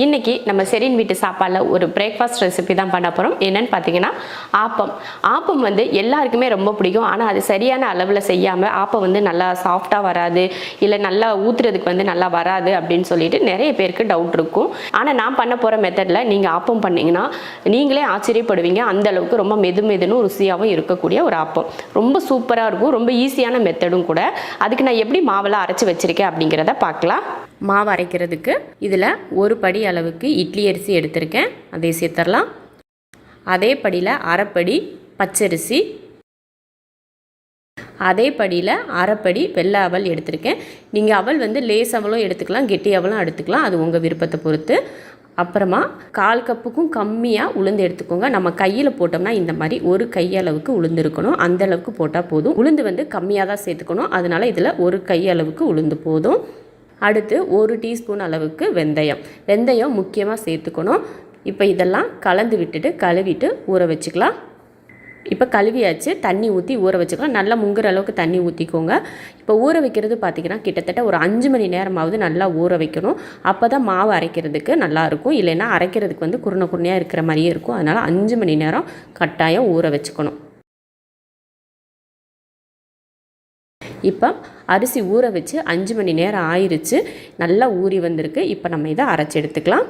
இன்னைக்கு நம்ம செரின் வீட்டு சாப்பாடில் ஒரு பிரேக்ஃபாஸ்ட் ரெசிபி தான் பண்ண போகிறோம். என்னன்னு பார்த்தீங்கன்னா ஆப்பம் வந்து எல்லாருக்குமே ரொம்ப பிடிக்கும். ஆனால் அது சரியான அளவில் செய்யாமல் ஆப்பம் வந்து நல்லா சாஃப்டாக வராது, இல்லை நல்லா ஊற்றுறதுக்கு வந்து நல்லா வராது அப்படின்னு சொல்லிட்டு நிறைய பேருக்கு டவுட் இருக்கும். ஆனால் நான் பண்ண போகிற மெத்தடில் நீங்கள் ஆப்பம் பண்ணிங்கன்னா நீங்களே ஆச்சரியப்படுவீங்க. அந்த அளவுக்கு ரொம்ப மெதுன்னு ருசியாகவும் இருக்கக்கூடிய ஒரு ஆப்பம் ரொம்ப சூப்பராக இருக்கும். ரொம்ப ஈஸியான மெத்தடும் கூட. அதுக்கு நான் எப்படி மாவெல்லாம் அரைச்சி வச்சுருக்கேன் அப்படிங்கிறத பார்க்கலாம். மாவு அரைக்கிறதுக்கு இதில் ஒரு படி அளவுக்கு இட்லி அரிசி எடுத்திருக்கேன், அதை சேர்த்துடலாம். அதே படியில் அரைப்படி பச்சரிசி, அதே படியில் அரைப்படி வெள்ளை அவல் எடுத்திருக்கேன். நீங்கள் அவல் வந்து லேஸ் அவலும் எடுத்துக்கலாம், கெட்டி அவலும் எடுத்துக்கலாம், அது உங்கள் விருப்பத்தை பொறுத்து. அப்புறமா 1/4 கப்புக்கும் கம்மியாக உளுந்து எடுத்துக்கோங்க. நம்ம கையில் போட்டோம்னா இந்த மாதிரி ஒரு கையளவுக்கு உளுந்து இருக்கணும், அந்த அளவுக்கு போட்டால் போதும். உளுந்து வந்து கம்மியாக தான் சேர்த்துக்கணும், அதனால் இதில் ஒரு கையளவுக்கு உளுந்து போதும். அடுத்து 1 டீஸ்பூன் அளவுக்கு வெந்தயம் முக்கியமாக சேர்த்துக்கணும். இப்போ இதெல்லாம் கலந்து விட்டுட்டு கழுவிட்டு ஊற வச்சுக்கலாம். இப்போ கழுவியாச்சு, தண்ணி ஊற்றி ஊற வச்சுக்கலாம். நல்லா முங்குற அளவுக்கு தண்ணி ஊற்றிக்கோங்க. இப்போ ஊற வைக்கிறது பார்த்திங்கன்னா கிட்டத்தட்ட ஒரு 5 மணி நேரமாவது நல்லா ஊற வைக்கணும். அப்போ தான் மாவு அரைக்கிறதுக்கு நல்லாயிருக்கும். இல்லைன்னா அரைக்கிறதுக்கு வந்து குருணையாக இருக்கிற மாதிரியே இருக்கும். அதனால் 5 மணி நேரம் கட்டாயம் ஊற வச்சுக்கணும். இப்போ அரிசி ஊற வச்சு 5 மணி நேரம் ஆயிடுச்சு, நல்லா ஊறி வந்திருக்கு. இப்போ நம்ம இதை அரைச்சி எடுத்துக்கலாம்.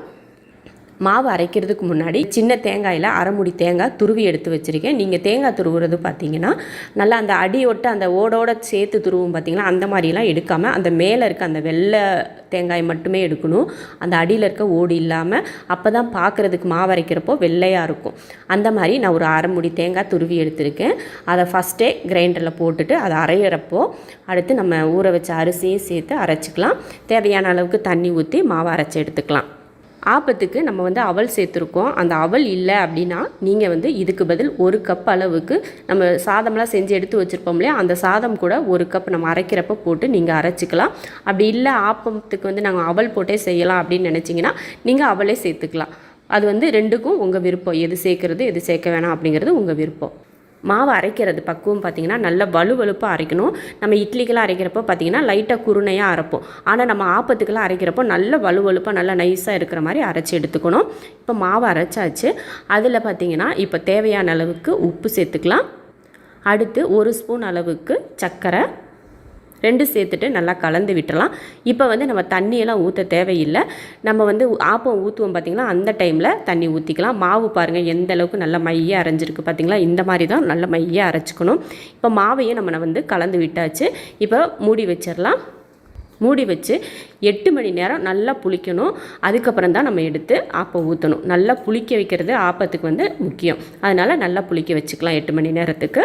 மாவு அரைக்கிறதுக்கு முன்னாடி சின்ன தேங்காயில் அரை மூடி தேங்காய் துருவி எடுத்து வச்சுருக்கேன். நீங்கள் தேங்காய் துருவுறது பார்த்தீங்கன்னா நல்லா அந்த அடியோட்டு அந்த ஓடோட சேர்த்து துருவும் பார்த்தீங்கன்னா அந்த மாதிரிலாம் எடுக்காமல் அந்த மேலே இருக்க அந்த வெள்ளை தேங்காய் மட்டுமே எடுக்கணும். அந்த அடியில் இருக்க ஓடு இல்லாமல், அப்போ தான் பார்க்குறதுக்கு மாவு அரைக்கிறப்போ வெள்ளையாக இருக்கும். அந்த மாதிரி நான் ஒரு அரை மூடி தேங்காய் துருவி எடுத்திருக்கேன். அதை ஃபஸ்ட்டே கிரைண்டரில் போட்டுட்டு அதை அரைகிறப்போ அடுத்து நம்ம ஊற வச்ச அரிசியும் சேர்த்து அரைச்சிக்கலாம். தேவையான அளவுக்கு தண்ணி ஊற்றி மாவு அரைச்சி எடுத்துக்கலாம். ஆப்பத்துக்கு நம்ம வந்து அவல் சேர்த்துருக்கோம். அந்த அவல் இல்லை அப்படின்னா நீங்கள் வந்து இதுக்கு பதில் 1 கப் அளவுக்கு நம்ம சாதம்லாம் செஞ்சு எடுத்து வச்சுருப்போம் இல்லையா, அந்த சாதம் கூட 1 கப் நம்ம அரைக்கிறப்ப போட்டு நீங்கள் அரைச்சிக்கலாம். அப்படி இல்லை ஆப்பத்துக்கு வந்து நாங்கள் அவல் போட்டே செய்யலாம் அப்படின்னு நினச்சிங்கன்னா நீங்கள் அவலே சேர்த்துக்கலாம். அது வந்து ரெண்டுக்கும் உங்கள் விருப்பம், எது சேர்க்குறது எது சேர்க்க வேணாம் அப்படிங்கிறது உங்கள் விருப்பம். மாவு அரைக்கிறது பக்குவம் பார்த்திங்கன்னா நல்ல வலுவலுப்பாக அரைக்கணும். நம்ம இட்லிக்கெல்லாம் அரைக்கிறப்போ பார்த்திங்கன்னா லைட்டாக குருணையாக அரைப்போம். ஆனால் நம்ம ஆப்பத்துக்கெல்லாம் அரைக்கிறப்போ நல்ல வலுவலுப்பாக நல்லா நைஸாக இருக்கிற மாதிரி அரைச்சி எடுத்துக்கணும். இப்போ மாவு அரைச்சாச்சு. அதில் பார்த்திங்கன்னா இப்போ தேவையான அளவுக்கு உப்பு சேர்த்துக்கலாம். அடுத்து 1 ஸ்பூன் அளவுக்கு சர்க்கரை 2 சேர்த்துட்டு நல்லா கலந்து விட்டுறலாம். இப்போ வந்து நம்ம தண்ணியெல்லாம் ஊற்ற தேவையில்லை. நம்ம வந்து ஆப்பம் ஊற்றுவோம் பார்த்திங்கன்னா அந்த டைமில் தண்ணி ஊற்றிக்கலாம். மாவு பாருங்கள் எந்த அளவுக்கு நல்லா மையாக அரைஞ்சிருக்கு பார்த்திங்களா, இந்த மாதிரி தான் நல்லா மையாக அரைச்சிக்கணும். இப்போ மாவையும் நம்ம வந்து கலந்து விட்டாச்சு. இப்போ மூடி வச்சிடலாம். மூடி வச்சு 8 மணி நேரம் நல்லா புளிக்கணும். அதுக்கப்புறம் தான் நம்ம எடுத்து ஆப்பம் ஊற்றணும். நல்லா புளிக்க வைக்கிறது ஆப்பத்துக்கு வந்து முக்கியம். அதனால் நல்லா புளிக்க வச்சுக்கலாம் 8 மணி நேரத்துக்கு.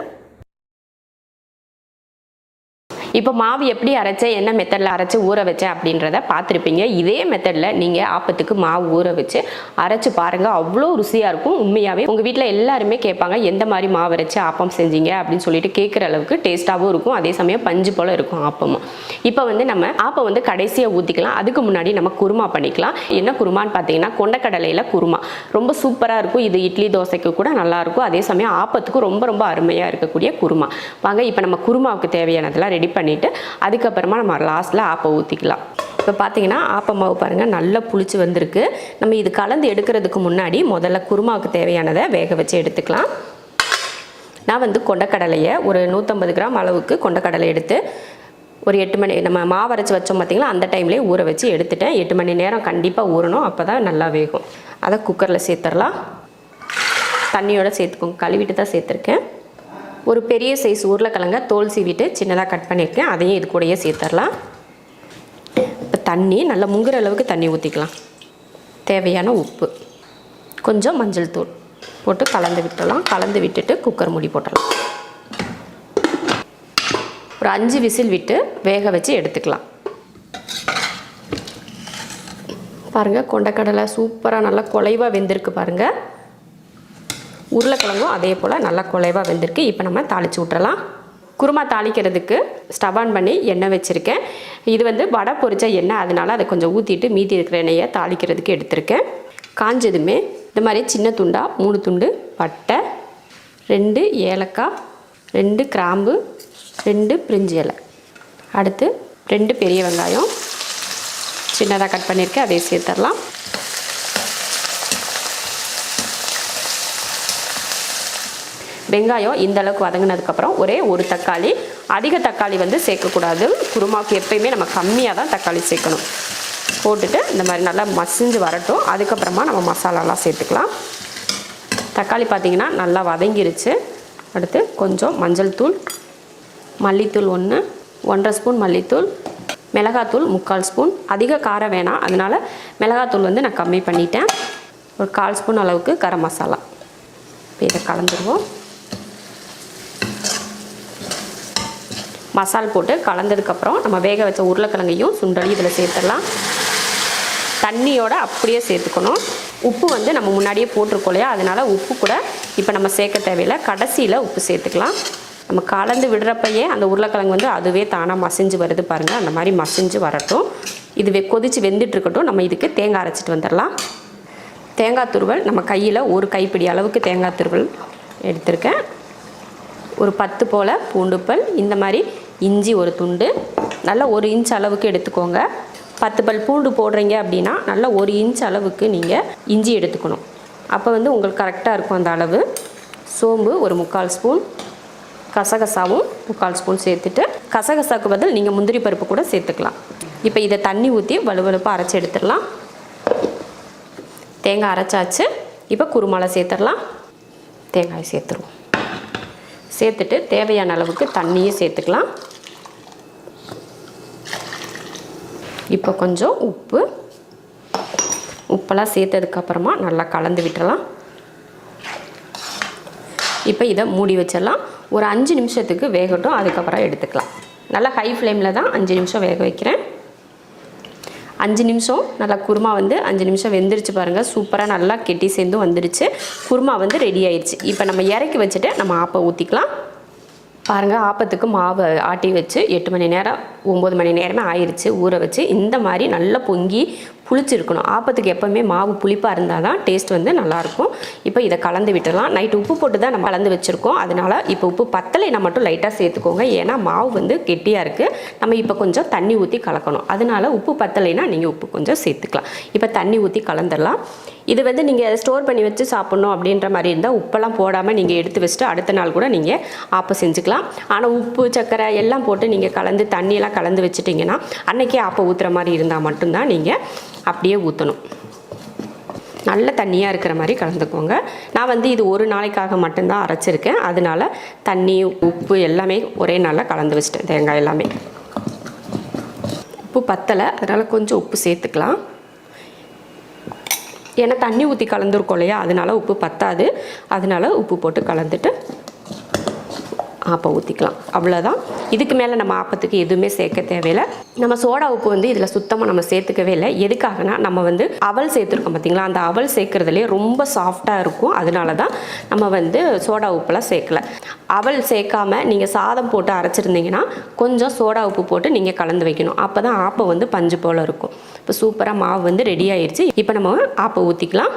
இப்போ மாவு எப்படி அரைச்சேன், என்ன மெத்தடில் அரைச்சி ஊற வச்சேன் அப்படின்றத பார்த்துருப்பீங்க. இதே மெத்தடில் நீங்கள் ஆப்பத்துக்கு மாவு ஊற வச்சு அரைச்சி பாருங்கள், அவ்வளோ ருசியாக இருக்கும். உண்மையாகவே உங்கள் வீட்டில் எல்லாருமே கேட்பாங்க எந்த மாதிரி மாவு அரைச்சி ஆப்பம் செஞ்சீங்க அப்படின்னு சொல்லிட்டு கேட்குற அளவுக்கு டேஸ்ட்டாகவும் இருக்கும். அதே சமயம் பஞ்சு போல் இருக்கும் ஆப்பமும். இப்போ வந்து நம்ம ஆப்பம் வந்து கடைசியாக ஊற்றிக்கலாம். அதுக்கு முன்னாடி நம்ம குருமா பண்ணிக்கலாம். என்ன குருமான்னு பார்த்தீங்கன்னா கொண்டக்கடலையில் குருமா ரொம்ப சூப்பராக இருக்கும். இது இட்லி தோசைக்கு கூட நல்லாயிருக்கும். அதே சமயம் ஆப்பத்துக்கு ரொம்ப அருமையாக இருக்கக்கூடிய குருமா. வாங்க இப்போ நம்ம குருமாவுக்கு தேவையானதெல்லாம் ரெடி பண்ணிவிட்டு அதுக்கப்புறமா நம்ம லாஸ்ட்டில் ஆப்பம் ஊற்றிக்கலாம். இப்போ பார்த்தீங்கன்னா ஆப்ப மாவு பாருங்கள் நல்லா புளிச்சு வந்திருக்கு. நம்ம இது கலந்து எடுக்கிறதுக்கு முன்னாடி முதல்ல குருமாவுக்கு தேவையானதை வேக வச்சு எடுத்துக்கலாம். நான் வந்து கொண்டக்கடலையை ஒரு 150 கிராம் அளவுக்கு கொண்டக்கடலை எடுத்து ஒரு 8 மணி நம்ம மாவு அரைச்சி வச்சோம் பார்த்திங்களா, அந்த டைம்லேயே ஊற வச்சு எடுத்துட்டேன். 8 மணி நேரம் கண்டிப்பாக ஊறணும், அப்போ தான் நல்லா வேகும். அதை குக்கரில் சேர்த்துடலாம். தண்ணியோடு சேர்த்துக்கோங்க, கழுவிட்டு தான் சேர்த்துருக்கேன். ஒரு பெரிய சைஸ் உருளைக்கிழங்க தோல் சீவிட்டு சின்னதாக கட் பண்ணியிருக்கேன், அதையும் இது கூடயே சேர்த்துடலாம். இப்போ தண்ணி நல்லா முங்குற அளவுக்கு தண்ணி ஊற்றிக்கலாம். தேவையான உப்பு, கொஞ்சம் மஞ்சள் தூள் போட்டு கலந்து விட்டுடலாம். கலந்து விட்டுட்டு குக்கர் மூடி போட்டுடலாம். ஒரு 5 விசில் விட்டு வேக வச்சு எடுத்துக்கலாம். பாருங்கள் கொண்டக்கடலை சூப்பராக நல்லா குலைவாக வெந்திருக்கு பாருங்கள். உருளைக்கிழங்கும் அதே போல் நல்லா குலைவாக வெந்திருக்கு. இப்போ நம்ம தாளித்து விட்டுறலாம். குருமா தாளிக்கிறதுக்கு ஸ்டவ் ஆன் பண்ணி எண்ணெய் வச்சுருக்கேன். இது வந்து வடை பொரிச்ச எண்ணெய், அதனால் அதை கொஞ்சம் ஊற்றிட்டு மீதி இருக்கிற எண்ணெயை தாளிக்கிறதுக்கு எடுத்திருக்கேன். காஞ்சதுமே இந்த மாதிரி சின்ன துண்டாக 3 துண்டு பட்டை, 2 ஏலக்காய், 2 கிராம்பு, 2 பிரிஞ்சி இலை, அடுத்து 2 பெரிய வெங்காயம் சின்னதாக கட் பண்ணியிருக்கேன், அதை சேர்த்துடலாம். வெங்காயம் இந்த அளவுக்கு வதங்கினதுக்கப்புறம் ஒரே ஒரு தக்காளி, அதிக தக்காளி வந்து சேர்க்கக்கூடாது. குருமாவுக்கு எப்பயுமே நம்ம கம்மியாக தான் தக்காளி சேர்க்கணும். போட்டுட்டு இந்த மாதிரி நல்லா மசிஞ்சு வரட்டும். அதுக்கப்புறமா நம்ம மசாலாலாம் சேர்த்துக்கலாம். தக்காளி பார்த்திங்கன்னா நல்லா வதங்கிருச்சு. அடுத்து கொஞ்சம் மஞ்சள் தூள், மல்லித்தூள் 1, 1.5 ஸ்பூன் மல்லித்தூள், மிளகாத்தூள் 3/4 ஸ்பூன். அதிக காரம் வேணாம், அதனால் மிளகாத்தூள் வந்து நான் கம்மி பண்ணிட்டேன். ஒரு 1/4 ஸ்பூன் அளவுக்கு கரம் மசாலா. இப்போ இதை கலந்துருவோம். மசால் போட்டு கலந்ததுக்கப்புறம் நம்ம வேக வச்ச உருளைக்கிழங்கையும் சுண்டலையும் இதில் சேர்த்துடலாம். தண்ணியோடு அப்படியே சேர்த்துக்கணும். உப்பு வந்து நம்ம முன்னாடியே போட்டிருக்கோம் இல்லையா, அதனால் உப்பு கூட இப்போ நம்ம சேர்க்க தேவையில்லை. கடைசியில் உப்பு சேர்த்துக்கலாம். நம்ம கலந்து விடுறப்பையே அந்த உருளைக்கிழங்கு வந்து அதுவே தானாக மசிஞ்சு வருது பாருங்கள். அந்த மாதிரி மசிஞ்சு வரட்டும். இது கொதித்து வெந்துட்டுருக்கட்டும். நம்ம இதுக்கு தேங்காய் அரைச்சிட்டு வந்துடலாம். தேங்காய் துருவல் நம்ம கையில் ஒரு கைப்பிடி அளவுக்கு தேங்காய் துருவல் எடுத்திருக்கேன். ஒரு 10 போல் பூண்டுப்பல், இந்த மாதிரி இஞ்சி ஒரு துண்டு, நல்லா 1 இன்ச் அளவுக்கு எடுத்துக்கோங்க. 10 பல் பூண்டு போடுறீங்க அப்படின்னா நல்லா 1 இன்ச் அளவுக்கு நீங்கள் இஞ்சி எடுத்துக்கணும். அப்போ வந்து உங்களுக்கு கரெக்டாக இருக்கும் அந்த அளவு. சோம்பு ஒரு 3/4 ஸ்பூன், கசகசாவும் 3/4 ஸ்பூன் சேர்த்துட்டு, கசகசாவுக்கு பதில் நீங்கள் முந்திரி பருப்பு கூட சேர்த்துக்கலாம். இப்போ இதை தண்ணி ஊற்றி வலுவலுப்பாக அரைச்சி எடுத்துடலாம். தேங்காய் அரைச்சாச்சு. இப்போ குருமாலை சேர்த்துடலாம். தேங்காய் சேர்த்துருவோம். சேர்த்துட்டு தேவையான அளவுக்கு தண்ணியும் சேர்த்துக்கலாம். இப்போ கொஞ்சம் உப்பெல்லாம் சேர்த்ததுக்கப்புறமா நல்லா கலந்து விட்டுறலாம். இப்போ இதை மூடி வச்சிடலாம். ஒரு 5 நிமிஷத்துக்கு வேகட்டும். அதுக்கப்புறம் எடுத்துக்கலாம். நல்லா ஹை ஃப்ளேமில் தான் 5 நிமிஷம் வேக வைக்கிறேன். 5 நிமிஷம் நல்லா குருமா வந்து 5 நிமிஷம் வெந்துருச்சு பாருங்கள். சூப்பராக நல்லா கெட்டி சேர்ந்து வந்துருச்சு. குருமா வந்து ரெடி ஆயிடுச்சு. இப்போ நம்ம இறக்கி வச்சுட்டு நம்ம ஆப்பை ஊற்றிக்கலாம். பாருங்கள், ஆப்பத்துக்கு மாவு ஆட்டி வச்சு 8 மணி நேரம் 9 மணி நேரமே ஆயிடுச்சு ஊற வச்சு. இந்த மாதிரி நல்லா பொங்கி புளிச்சிருக்கணும். ஆப்பத்துக்கு எப்போவுமே மாவு புளிப்பாக இருந்தால் தான் டேஸ்ட் வந்து நல்லாயிருக்கும். இப்போ இதை கலந்து விட்டுடலாம். நைட்டு உப்பு போட்டு தான் நம்ம கலந்து வச்சுருக்கோம். அதனால் இப்போ உப்பு பத்தலைனா மட்டும் லைட்டாக சேர்த்துக்கோங்க. ஏன்னா மாவு வந்து கெட்டியாக இருக்குது. நம்ம இப்போ கொஞ்சம் தண்ணி ஊற்றி கலக்கணும். அதனால் உப்பு பத்தலைனா நீங்கள் உப்பு கொஞ்சம் சேர்த்துக்கலாம். இப்போ தண்ணி ஊற்றி கலந்துடலாம். இது வந்து நீங்கள் ஸ்டோர் பண்ணி வச்சு சாப்பிட்ணும் அப்படின்ற மாதிரி இருந்தால் உப்பெல்லாம் போடாமல் நீங்கள் எடுத்து வச்சுட்டு அடுத்த நாள் கூட நீங்கள் ஆப்பம் செஞ்சுக்கலாம். ஆனால் உப்பு சர்க்கரை எல்லாம் போட்டு நீங்கள் கலந்து தண்ணியெல்லாம் கலந்து வச்சுட்டிங்கன்னா அன்றைக்கே ஆப்பம் ஊற்றுற மாதிரி இருந்தால் மட்டும்தான் நீங்கள் அப்படியே ஊற்றணும். நல்ல தண்ணியாக இருக்கிற மாதிரி கலந்துக்கோங்க. நான் வந்து இது ஒரு நாளைக்காக மட்டும்தான் அரைச்சிருக்கேன். அதனால தண்ணி உப்பு எல்லாமே ஒரே நாளில் கலந்து வச்சிட்டேன். தேங்காய் எல்லாமே. உப்பு பத்தலை, அதனால் கொஞ்சம் உப்பு சேர்த்துக்கலாம். ஏன்னா தண்ணி ஊற்றி கலந்துருக்கோம் இல்லையா, அதனால உப்பு பத்தாது. அதனால உப்பு போட்டு கலந்துட்டு ஆப்பம் ஊற்றிக்கலாம். அவ்வளோதான். இதுக்கு மேலே நம்ம ஆப்பத்துக்கு எதுவுமே சேர்க்க தேவையில்லை. நம்ம சோடா உப்பு வந்து இதில் சுத்தமாக நம்ம சேர்த்துக்கவே இல்லை. எதுக்காகனா நம்ம வந்து அவல் சேர்த்துருக்கோம் பார்த்தீங்களா, அந்த அவல் சேர்க்குறதுலேயே ரொம்ப சாஃப்டாக இருக்கும். அதனால தான் நம்ம வந்து சோடா உப்புலாம் சேர்க்கலை. அவல் சேர்க்காமல் நீங்கள் சாதம் போட்டு அரைச்சிருந்தீங்கன்னா கொஞ்சம் சோடா உப்பு போட்டு நீங்கள் கலந்து வைக்கணும். அப்போ தான் ஆப்பம் வந்து பஞ்சு போல் இருக்கும். இப்போ சூப்பராக மாவு வந்து ரெடி ஆயிடுச்சு. இப்போ நம்ம ஆப்பம் ஊற்றிக்கலாம்.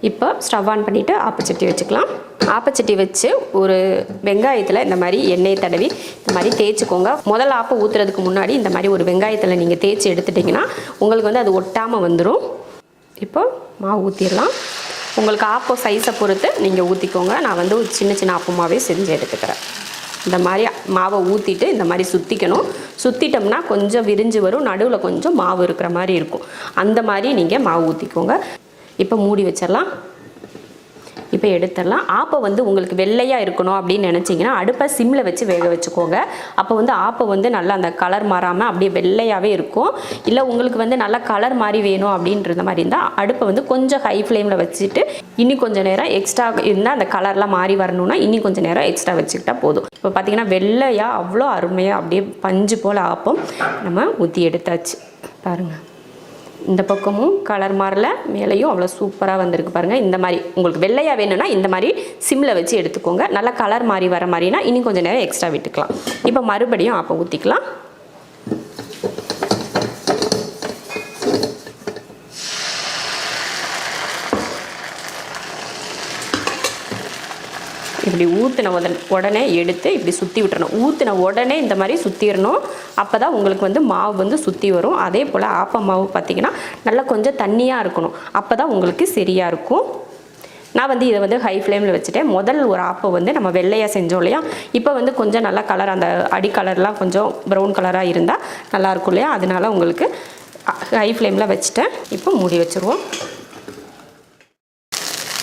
இப்போ ஸ்டவ் ஆன் பண்ணிவிட்டு ஆப்பச்சட்டி வச்சுக்கலாம். ஆப்பச்சட்டி வச்சு ஒரு வெங்காயத்தில் இந்த மாதிரி எண்ணெய் தடவி இந்த மாதிரி தேய்ச்சிக்கோங்க. முதல் ஆப்பம் ஊற்றுறதுக்கு முன்னாடி இந்த மாதிரி ஒரு வெங்காயத்தில் நீங்கள் தேய்ச்சி எடுத்துட்டிங்கன்னா உங்களுக்கு வந்து அது ஒட்டாமல் வந்துடும். இப்போ மாவு ஊற்றிடலாம். உங்களுக்கு ஆப்பம் சைஸை பொறுத்து நீங்கள் ஊற்றிக்கோங்க. நான் வந்து ஒரு சின்ன சின்ன ஆப்பமாகவே செஞ்சு எடுத்துக்கிறேன். இந்த மாதிரி மாவை ஊற்றிட்டு இந்த மாதிரி சுற்றிக்கணும். சுற்றிட்டோம்னா கொஞ்சம் விரிஞ்சு வரும். நடுவில் கொஞ்சம் மாவு இருக்கிற மாதிரி இருக்கும். அந்த மாதிரி நீங்கள் மாவு ஊற்றிக்கோங்க. இப்போ மூடி வச்சிடலாம். இப்போ எடுத்துடலாம். ஆப்பம் வந்து உங்களுக்கு வெள்ளையாக இருக்கணும் அப்படின்னு நினச்சிங்கன்னா அடுப்பை சிம்மில் வச்சு வேக வச்சுக்கோங்க. அப்போ வந்து ஆப்பம் வந்து நல்லா அந்த கலர் மாறாமல் அப்படியே வெள்ளையாகவே இருக்கும். இல்லை உங்களுக்கு வந்து நல்லா கலர் மாதிரி வேணும் அப்படின்ற மாதிரி இருந்தால் அடுப்பை வந்து கொஞ்சம் ஹை ஃப்ளேமில் வச்சுட்டு இன்னும் கொஞ்சம் நேரம் எக்ஸ்ட்ரா இருந்தால் அந்த கலர்லாம் மாறி வரணும்னா இன்னும் கொஞ்சம் நேரம் எக்ஸ்ட்ரா வச்சுக்கிட்டா போதும். இப்போ பார்த்திங்கன்னா வெள்ளையாக அவ்வளோ அருமையாக அப்படியே பஞ்சு போல் ஆப்பம் நம்ம ஊற்றி எடுத்தாச்சு. பாருங்கள், இந்த பக்கமும் கலர் மாறல, மேலேயும் அவ்வளோ சூப்பராக வந்திருக்கு பாருங்கள். இந்த மாதிரி உங்களுக்கு வெள்ளையாக வேணும்னா இந்த மாதிரி சிம்மில் வச்சு எடுத்துக்கோங்க. நல்லா கலர் மாறி வர மாதிரினா இன்னும் கொஞ்சம் நேரம் எக்ஸ்ட்ரா விட்டுக்கலாம். இப்போ மறுபடியும் ஆப்பம் ஊற்றிக்கலாம். இப்படி ஊற்றின உடனே எடுத்து இப்படி சுற்றி விட்டுறணும். ஊற்றின உடனே இந்த மாதிரி சுற்றிடணும். அப்போ தான் உங்களுக்கு வந்து மாவு வந்து சுற்றி வரும். அதே போல் ஆப்ப மாவு பார்த்திங்கன்னா நல்லா கொஞ்சம் தண்ணியாக இருக்கணும். அப்போ தான் உங்களுக்கு சரியாக இருக்கும். நான் வந்து இதை வந்து ஹை ஃப்ளேமில் வச்சுட்டேன். முதல் ஒரு ஆப்பம் வந்து நம்ம வெள்ளையாக செஞ்சோம் இல்லையா, இப்போ வந்து கொஞ்சம் நல்லா கலர் அந்த அடி கலர்லாம் கொஞ்சம் ப்ரௌன் கலராக இருந்தால் நல்லாயிருக்கும் இல்லையா, அதனால உங்களுக்கு ஹை ஃப்ளேமில் வச்சுட்டேன். இப்போ மூடி வச்சுருவோம்.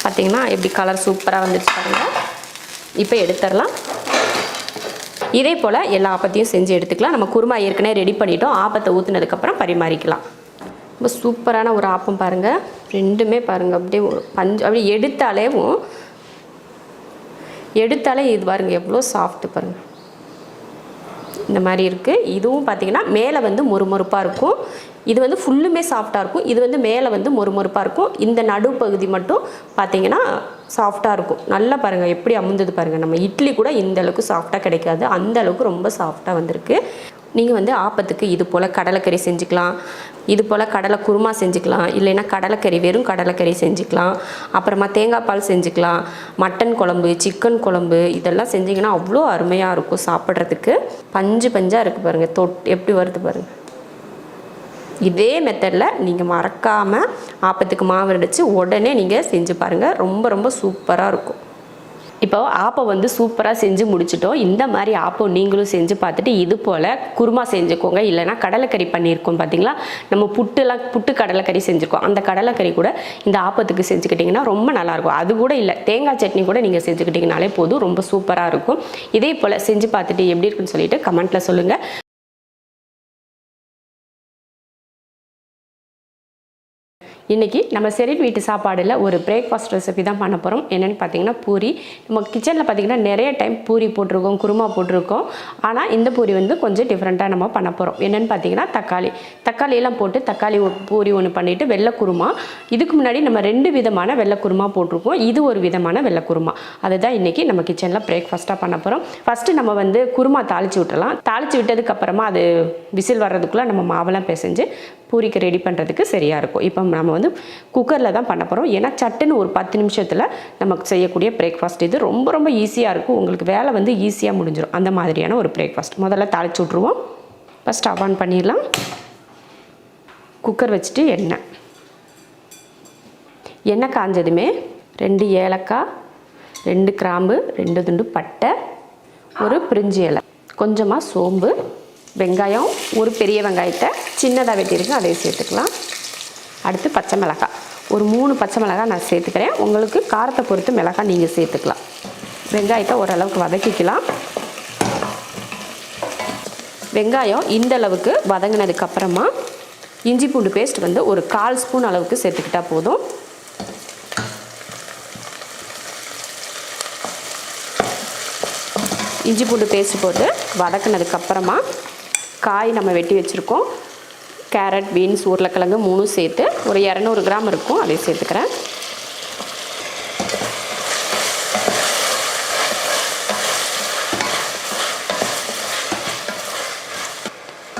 பார்த்திங்கன்னா எப்படி கலர் சூப்பராக வந்துடுச்சு பாருங்கள். இப்போ எடுத்துடலாம். இதே போல் எல்லா ஆப்பத்தையும் செஞ்சு எடுத்துக்கலாம். நம்ம குருமா ஏற்கனவே ரெடி பண்ணிட்டோம். ஆப்பத்தை ஊற்றுனதுக்கப்புறம் பரிமாறிக்கலாம். ரொம்ப சூப்பரான ஒரு ஆப்பம் பாருங்கள். ரெண்டுமே பாருங்கள் அப்படியே அப்படியே எடுத்தாலே இது பாருங்கள் எவ்வளோ சாஃப்ட்டு பாருங்கள். இந்த மாதிரி இருக்குது. இதுவும் பார்த்திங்கன்னா மேலே வந்து மொறுமொறுப்பாக இருக்கும். இது வந்து ஃபுல்லுமே சாஃப்டாக இருக்கும். இது வந்து மேலே வந்து மொறுமொறுப்பாக இருக்கும். இந்த நடுப்பகுதி மட்டும் பார்த்திங்கன்னா சாஃப்டாக இருக்கும். நல்லா பாருங்கள் எப்படி அமுந்தது பாருங்கள். நம்ம இட்லி கூட இந்த அளவுக்கு சாஃப்டாக கிடைக்காது, அந்த அளவுக்கு ரொம்ப சாஃப்டாக வந்திருக்கு. நீங்கள் வந்து ஆப்பத்துக்கு இது போல் கடலைக்கறி செஞ்சுக்கலாம், இது போல் கடலை குருமா செஞ்சுக்கலாம், இல்லைன்னா கடலைக்கறி வெறும் கடலைக்கறி செஞ்சுக்கலாம், அப்புறமா தேங்காய் பால் செஞ்சுக்கலாம், மட்டன் குழம்பு, சிக்கன் குழம்பு இதெல்லாம் செஞ்சிங்கன்னா அவ்வளோ அருமையாக இருக்கும் சாப்பிட்றதுக்கு. பஞ்சாக இருக்குது பாருங்கள். எப்படி வருது பாருங்கள். இதே மெத்தடில் நீங்கள் மறக்காமல் ஆப்பத்துக்கு மாவு அரைச்சி உடனே நீங்கள் செஞ்சு பாருங்கள். ரொம்ப ரொம்ப சூப்பராக இருக்கும். இப்போ ஆப்பம் வந்து சூப்பராக செஞ்சு முடிச்சிட்டோம். இந்த மாதிரி ஆப்பம் நீங்களும் செஞ்சு பார்த்துட்டு இது போல் குருமா செஞ்சுக்கோங்க. இல்லைனா கடலைக்கறி பண்ணியிருக்கோம் பார்த்தீங்களா, நம்ம புட்டு கடலைக்கறி செஞ்சுருக்கோம். அந்த கடலைக்கறி கூட இந்த ஆப்பத்துக்கு செஞ்சுக்கிட்டிங்கன்னா ரொம்ப நல்லாயிருக்கும். அது கூட இல்லை, தேங்காய் சட்னி கூட நீங்கள் செஞ்சுக்கிட்டிங்கனாலே போதும், ரொம்ப சூப்பராக இருக்கும். இதே போல் செஞ்சு பார்த்துட்டு எப்படி இருக்குன்னு சொல்லிட்டு கமெண்ட்டில் சொல்லுங்கள். இன்றைக்கி நம்ம செரின் வீட்டு சாப்பாடில் ஒரு பிரேக்ஃபாஸ்ட் ரெசிபி தான் பண்ண போகிறோம். என்னென்னு பார்த்தீங்கன்னா பூரி. நம்ம கிச்சனில் பார்த்திங்கன்னா நிறைய டைம் பூரி போட்டிருக்கோம், குருமா போட்டிருக்கோம். ஆனால் இந்த பூரி வந்து கொஞ்சம் டிஃப்ரெண்ட்டாக நம்ம பண்ண போகிறோம். என்னென்னு பார்த்தீங்கன்னா தக்காளியெல்லாம் போட்டு தக்காளி பூரி ஒன்று பண்ணிவிட்டு வெள்ளை குருமா. இதுக்கு முன்னாடி நம்ம 2 விதமான வெள்ளை குருமா போட்டிருக்கோம். இது ஒரு விதமான வெள்ளை குருமா. அதுதான் இன்றைக்கி நம்ம கிச்சனில் பிரேக்ஃபாஸ்ட்டாக பண்ண போகிறோம். ஃபஸ்ட்டு நம்ம வந்து குருமா தாளித்து விட்டுறலாம். தாளித்து விட்டதுக்கப்புறமா அது விசில் வர்றதுக்குள்ளே நம்ம மாவெல்லாம் பிசைஞ்சு பூரிக்கு ரெடி பண்ணுறதுக்கு சரியாக இருக்கும். இப்போ நம்ம வந்து குக்கரில் தான் பண்ண போகிறோம். ஏன்னா சட்டுன்னு ஒரு 10 நிமிஷத்தில் நமக்கு செய்யக்கூடிய பிரேக்ஃபாஸ்ட் இது. ரொம்ப ரொம்ப ஈஸியாக இருக்கும். உங்களுக்கு வேலை வந்து ஈஸியாக முடிஞ்சிடும். அந்த மாதிரியான ஒரு பிரேக்ஃபாஸ்ட். முதல்ல தாளித்து விட்ருவோம். ஃபஸ்ட் ஸ்டவ் ஆன் பண்ணிடலாம். குக்கர் வச்சுட்டு எண்ணெய் காஞ்சதுமே 2 ஏலக்காய், 2 கிராம்பு, 2 துண்டு பட்டை, ஒரு பிரிஞ்சி இலை, கொஞ்சமாக சோம்பு, வெங்காயம், ஒரு பெரிய வெங்காயத்தை சின்னதாக வெட்டியிருக்கு, அதையும் சேர்த்துக்கலாம். அடுத்து பச்சை மிளகாய், ஒரு 3 பச்சை மிளகாய் நான் சேர்த்துக்கிறேன். உங்களுக்கு காரத்தை பொறுத்து மிளகாய் நீங்கள் சேர்த்துக்கலாம். வெங்காயத்தை ஓரளவுக்கு வதக்கிக்கலாம். வெங்காயம் இந்த அளவுக்கு வதங்கினதுக்கப்புறமா இஞ்சி பூண்டு பேஸ்ட் வந்து ஒரு 1/4 ஸ்பூன் அளவுக்கு சேர்த்துக்கிட்டால் போதும். இஞ்சி பூண்டு பேஸ்ட் போட்டு வதக்கினதுக்கப்புறமா காய் நம்ம வெட்டி வச்சுருக்கோம். கேரட், பீன்ஸ், உருளைக்கிழங்கு 3 சேர்த்து ஒரு 200 கிராம் இருக்கும், அதை சேர்த்துக்கிறேன்.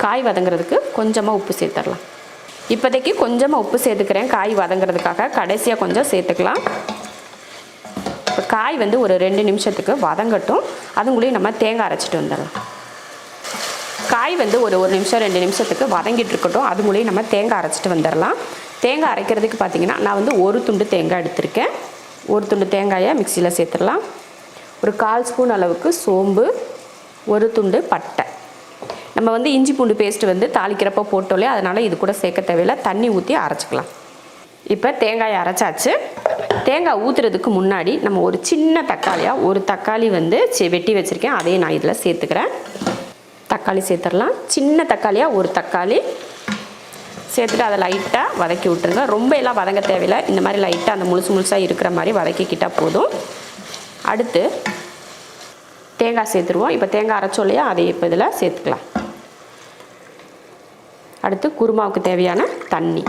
காய் வதங்கிறதுக்கு கொஞ்சமாக உப்பு சேர்த்துடலாம். இப்போதைக்கு கொஞ்சமாக உப்பு சேர்த்துக்கிறேன் காய் வதங்கிறதுக்காக. கடைசியாக கொஞ்சம் சேர்த்துக்கலாம். இப்போ காய் வந்து ஒரு 2 நிமிஷத்துக்கு வதங்கட்டும். அதுக்குள்ளேயும் நம்ம தேங்காய் அரைச்சிட்டு வந்துடலாம். காய் வந்து ஒரு 1 நிமிஷம் 2 நிமிஷத்துக்கு வதங்கிட்டு இருக்கட்டும். அதுக்குள்ளேயும் நம்ம தேங்காய் அரைச்சிட்டு வந்துடலாம். தேங்காய் அரைக்கிறதுக்கு பார்த்திங்கன்னா நான் வந்து 1 துண்டு தேங்காய் எடுத்திருக்கேன். 1 துண்டு தேங்காயை மிக்சியில் சேர்த்துடலாம். ஒரு 1/4 ஸ்பூன் அளவுக்கு சோம்பு, 1 துண்டு பட்டை. நம்ம வந்து இஞ்சி பூண்டு பேஸ்ட்டு வந்து தாளிக்கிறப்போ போட்டோலே, அதனால் இது கூட சேர்க்க தேவையில்லை. தண்ணி ஊற்றி அரைச்சிக்கலாம். இப்போ தேங்காயை அரைச்சாச்சு. தேங்காய் ஊற்றுறதுக்கு முன்னாடி நம்ம ஒரு சின்ன தக்காளியாக ஒரு தக்காளி வந்து வெட்டி வச்சுருக்கேன், அதையும் நான் இதில் சேர்த்துக்கிறேன். தக்காளி சேர்த்துடலாம். சின்ன தக்காளியாக ஒரு தக்காளி சேர்த்துட்டு அதை லைட்டாக வதக்கி விட்டுருங்க. ரொம்ப எல்லாம் வதங்க தேவையில்லை. இந்த மாதிரி லைட்டாக அந்த முழுசாக இருக்கிற மாதிரி வதக்கிக்கிட்டால் போதும். அடுத்து தேங்காய் சேர்த்துருவோம். இப்போ தேங்காய் அரைச்சோம் இல்லையா, அதை இப்போ இதில் சேர்த்துக்கலாம். அடுத்து குருமாவுக்கு தேவையான தண்ணி.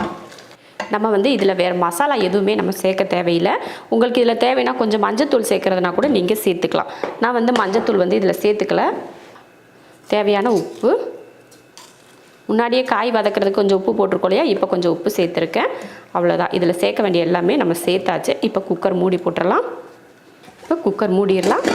நம்ம வந்து இதில் வேறு மசாலா எதுவுமே நம்ம சேர்க்க தேவையில்லை. உங்களுக்கு இதில் தேவைன்னா கொஞ்சம் மஞ்சத்தூள் சேர்க்குறதுனா கூட நீங்கள் சேர்த்துக்கலாம். நான் வந்து மஞ்சத்தூள் வந்து இதில் சேர்த்துக்கல. தேவையான உப்பு, முன்னாடியே காய் வதக்கிறதுக்கு கொஞ்சம் உப்பு போட்டிருக்கோம் இல்லையா, இப்போ கொஞ்சம் உப்பு சேர்த்துருக்கேன். அவ்வளோதான். இதில் சேர்க்க வேண்டிய எல்லாமே நம்ம சேர்த்தாச்சு. இப்போ குக்கர் மூடி போட்டுடலாம். இப்போ குக்கர் மூடிடலாம்.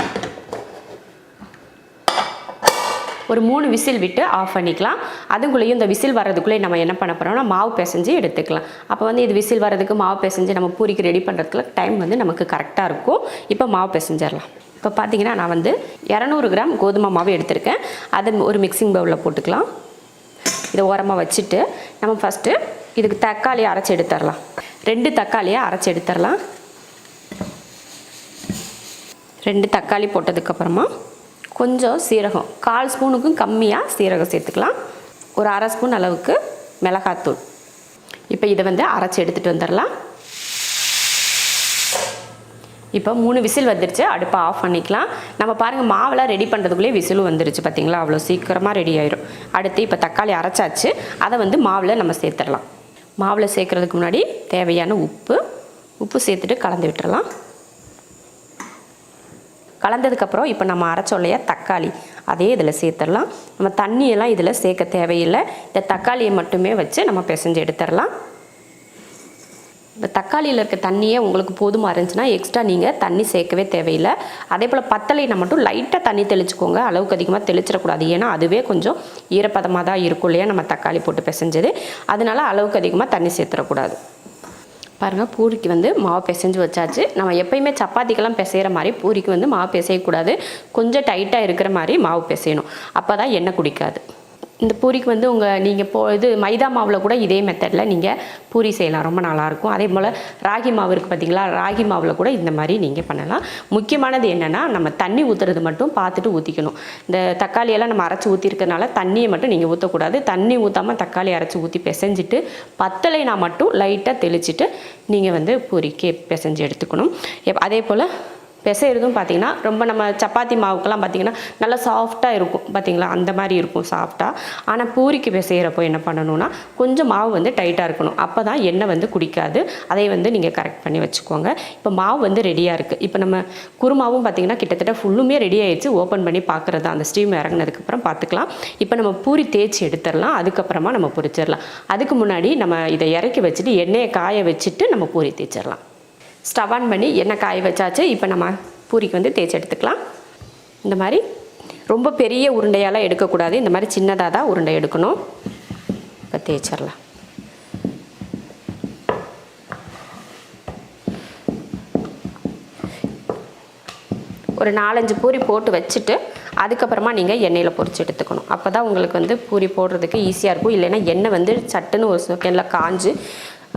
ஒரு 3 விசில் விட்டு ஆஃப் பண்ணிக்கலாம். அதுக்குள்ளேயும் இந்த விசில் வர்றதுக்குள்ளே நம்ம என்ன பண்ண போகிறோம்னா மாவு பிசைஞ்சு எடுத்துக்கலாம். அப்போ வந்து இது விசில் வர்றதுக்கு மாவு பிசைஞ்சு நம்ம பூரிக்கு ரெடி பண்ணுறதுக்குள்ள டைம் வந்து நமக்கு கரெக்டாக இருக்கும். இப்போ மாவு பிசைஞ்சிடலாம். இப்போ பார்த்தீங்கன்னா நான் வந்து 200 கிராம் கோதுமை மாவு எடுத்திருக்கேன். அதை ஒரு மிக்சிங் பவுலில் போட்டுக்கலாம். இதை ஓரமாக வச்சுட்டு நம்ம ஃபஸ்ட்டு இதுக்கு தக்காளியை அரைச்சி எடுத்துடலாம். 2 தக்காளியை அரைச்சி எடுத்துடலாம். 2 தக்காளி போட்டதுக்கப்புறமா கொஞ்சம் சீரகம், 1/4 ஸ்பூனுக்கும் கம்மியாக சீரகம் சேர்த்துக்கலாம். ஒரு 1/2 ஸ்பூன் அளவுக்கு மிளகாத்தூள். இப்போ இதை வந்து அரைச்சி எடுத்துகிட்டு வந்துடலாம். இப்போ 3 விசில் வந்துருச்சு. அடுப்பை ஆஃப் பண்ணிக்கலாம். நம்ம பாருங்கள் மாவெல்லாம் ரெடி பண்ணுறதுக்குள்ளே விசிலும் வந்துருச்சு பார்த்தீங்களா, அவ்வளோ சீக்கிரமாக ரெடி ஆயிடும். அடுத்து இப்போ தக்காளி அரைச்சாச்சு, அதை வந்து மாவில் நம்ம சேர்த்துடலாம். மாவில் சேர்க்குறதுக்கு முன்னாடி தேவையான உப்பு சேர்த்துட்டு கலந்து விட்டுறலாம். கலந்ததுக்கப்புறம் இப்போ நம்ம அரைச்சோம் இல்லையா தக்காளி, அதே இதில் சேர்த்துடலாம். நம்ம தண்ணியெல்லாம் இதில் சேர்க்க தேவையில்லை. இந்த தக்காளியை மட்டுமே வச்சு நம்ம பிசைஞ்சு எடுத்துடலாம். இந்த தக்காளியில் இருக்க தண்ணியே உங்களுக்கு போதுமாக இருந்துச்சுன்னா எக்ஸ்ட்ரா நீங்கள் தண்ணி சேர்க்கவே தேவையில்லை. அதே போல் பத்தலைனா மட்டும் லைட்டாக தண்ணி தெளிச்சுக்கோங்க. அளவுக்கு அதிகமாக தெளிச்சிடக்கூடாது. ஏன்னா அதுவே கொஞ்சம் ஈரப்பதமாக தான் இருக்கும் இல்லையா நம்ம தக்காளி போட்டு பிசைஞ்சது. அதனால அளவுக்கு அதிகமாக தண்ணி சேர்த்துடக்கூடாது. பாருங்கள், பூரிக்கு வந்து மாவு பிசைஞ்சு வச்சாச்சு. நம்ம எப்பயுமே சப்பாத்திக்கெல்லாம் பிசைகிற மாதிரி பூரிக்கு வந்து மாவு பிசையக்கூடாது. கொஞ்சம் டைட்டாக இருக்கிற மாதிரி மாவு பிசையணும். அப்போ தான் எண்ணெய் குடிக்காது. இந்த பூரிக்கு வந்து நீங்கள் மைதா மாவில் கூட இதே மெத்தடில் நீங்கள் பூரி செய்யலாம். ரொம்ப நல்லாயிருக்கும். அதே போல் ராகி மாவு இருக்குது பார்த்தீங்களா, ராகி மாவில் கூட இந்த மாதிரி நீங்கள் பண்ணலாம். முக்கியமானது என்னென்னா நம்ம தண்ணி ஊற்றுறது மட்டும் பார்த்துட்டு ஊற்றிக்கணும். இந்த தக்காளியெல்லாம் நம்ம அரைச்சி ஊற்றிருக்கிறதுனால தண்ணியை மட்டும் நீங்கள் ஊற்றக்கூடாது. தண்ணி ஊற்றாமல் தக்காளி அரைச்சி ஊற்றி பிசைஞ்சிட்டு பத்தலைனா மட்டும் லைட்டாக தெளிச்சிட்டு நீங்கள் வந்து பூரிக்கு பிசைஞ்சு எடுத்துக்கணும். அதே போல் பிசைறதும் பார்த்திங்கன்னா ரொம்ப நம்ம சப்பாத்தி மாவுக்கெல்லாம் பார்த்திங்கன்னா நல்லா சாஃப்டாக இருக்கும் பார்த்திங்களா, அந்த மாதிரி இருக்கும் சாஃப்டாக. ஆனால் பூரிக்கு பிசைகிறப்போ என்ன பண்ணணும்னா கொஞ்சம் மாவு வந்து டைட்டாக இருக்கணும். அப்போ தான் எண்ணெய் வந்து குடிக்காது. அதை வந்து நீங்கள் கரெக்ட் பண்ணி வச்சுக்கோங்க. இப்போ மாவு வந்து ரெடியாக இருக்குது. இப்போ நம்ம குருமாவும் பார்த்திங்கன்னா கிட்டத்தட்ட ஃபுல்லுமே ரெடி ஆகிடுச்சு. ஓப்பன் பண்ணி பார்க்குறது அந்த ஸ்டீம் இறங்கினதுக்கப்புறம் பார்த்துக்கலாம். இப்போ நம்ம பூரி தேய்ச்சி எடுத்துடலாம். அதுக்கப்புறமா நம்ம பொரிச்சிடலாம். அதுக்கு முன்னாடி நம்ம இதை இறக்கி வச்சுட்டு எண்ணெயை காய வச்சுட்டு நம்ம பூரி தேய்ச்சிடலாம். ஸ்டவ் ஆன் பண்ணி எண்ணெய் காய வச்சாச்சு. இப்போ நம்ம பூரிக்கு வந்து தேய்ச்சி எடுத்துக்கலாம். இந்த மாதிரி ரொம்ப பெரிய உருண்டையாலாம் எடுக்கக்கூடாது. இந்த மாதிரி சின்னதாக தான் உருண்டை எடுக்கணும். இப்போ தேய்ச்சிடலாம். ஒரு 4-5 பூரி போட்டு வச்சுட்டு அதுக்கப்புறமா நீங்கள் எண்ணெயில் பொரிச்சு எடுத்துக்கணும். அப்போ தான் உங்களுக்கு வந்து பூரி போடுறதுக்கு ஈஸியாக இருக்கும். இல்லைன்னா எண்ணெய் வந்து சட்டுன்னு ஒரு செகண்டில் காஞ்சு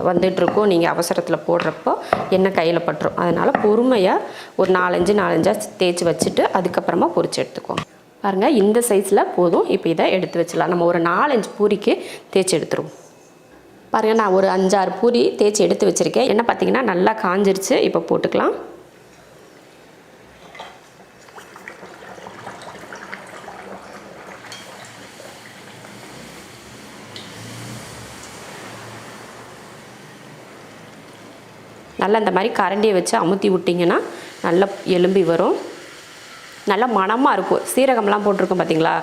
வந்துட்டுருக்கும். நீங்கள் அவசரத்தில் போடுறப்போ எண்ணெய் கையில் பட்டுரும். அதனால் பொறுமையாக ஒரு 4-5 தேய்ச்சி வச்சுட்டு அதுக்கப்புறமா பொரிச்சு எடுத்துக்கோங்க. பாருங்கள், இந்த சைஸில் போதும். இப்போ இதை எடுத்து வச்சிடலாம். நம்ம ஒரு 4-5 பூரிக்கு தேய்ச்சி எடுத்துருவோம். பாருங்கள், நான் ஒரு 5-6 பூரி தேய்ச்சி எடுத்து வச்சுருக்கேன். எண்ணெய் பார்த்திங்கன்னா நல்லா காஞ்சிருச்சு. இப்போ போட்டுக்கலாம். நல்லா இந்த மாதிரி கரண்டியை வச்சு அமுத்தி விட்டிங்கன்னா நல்லா எலும்பி வரும். நல்லா மணமாக இருக்கும். சீரகம்லாம் போட்டிருக்கோம் பார்த்தீங்களா,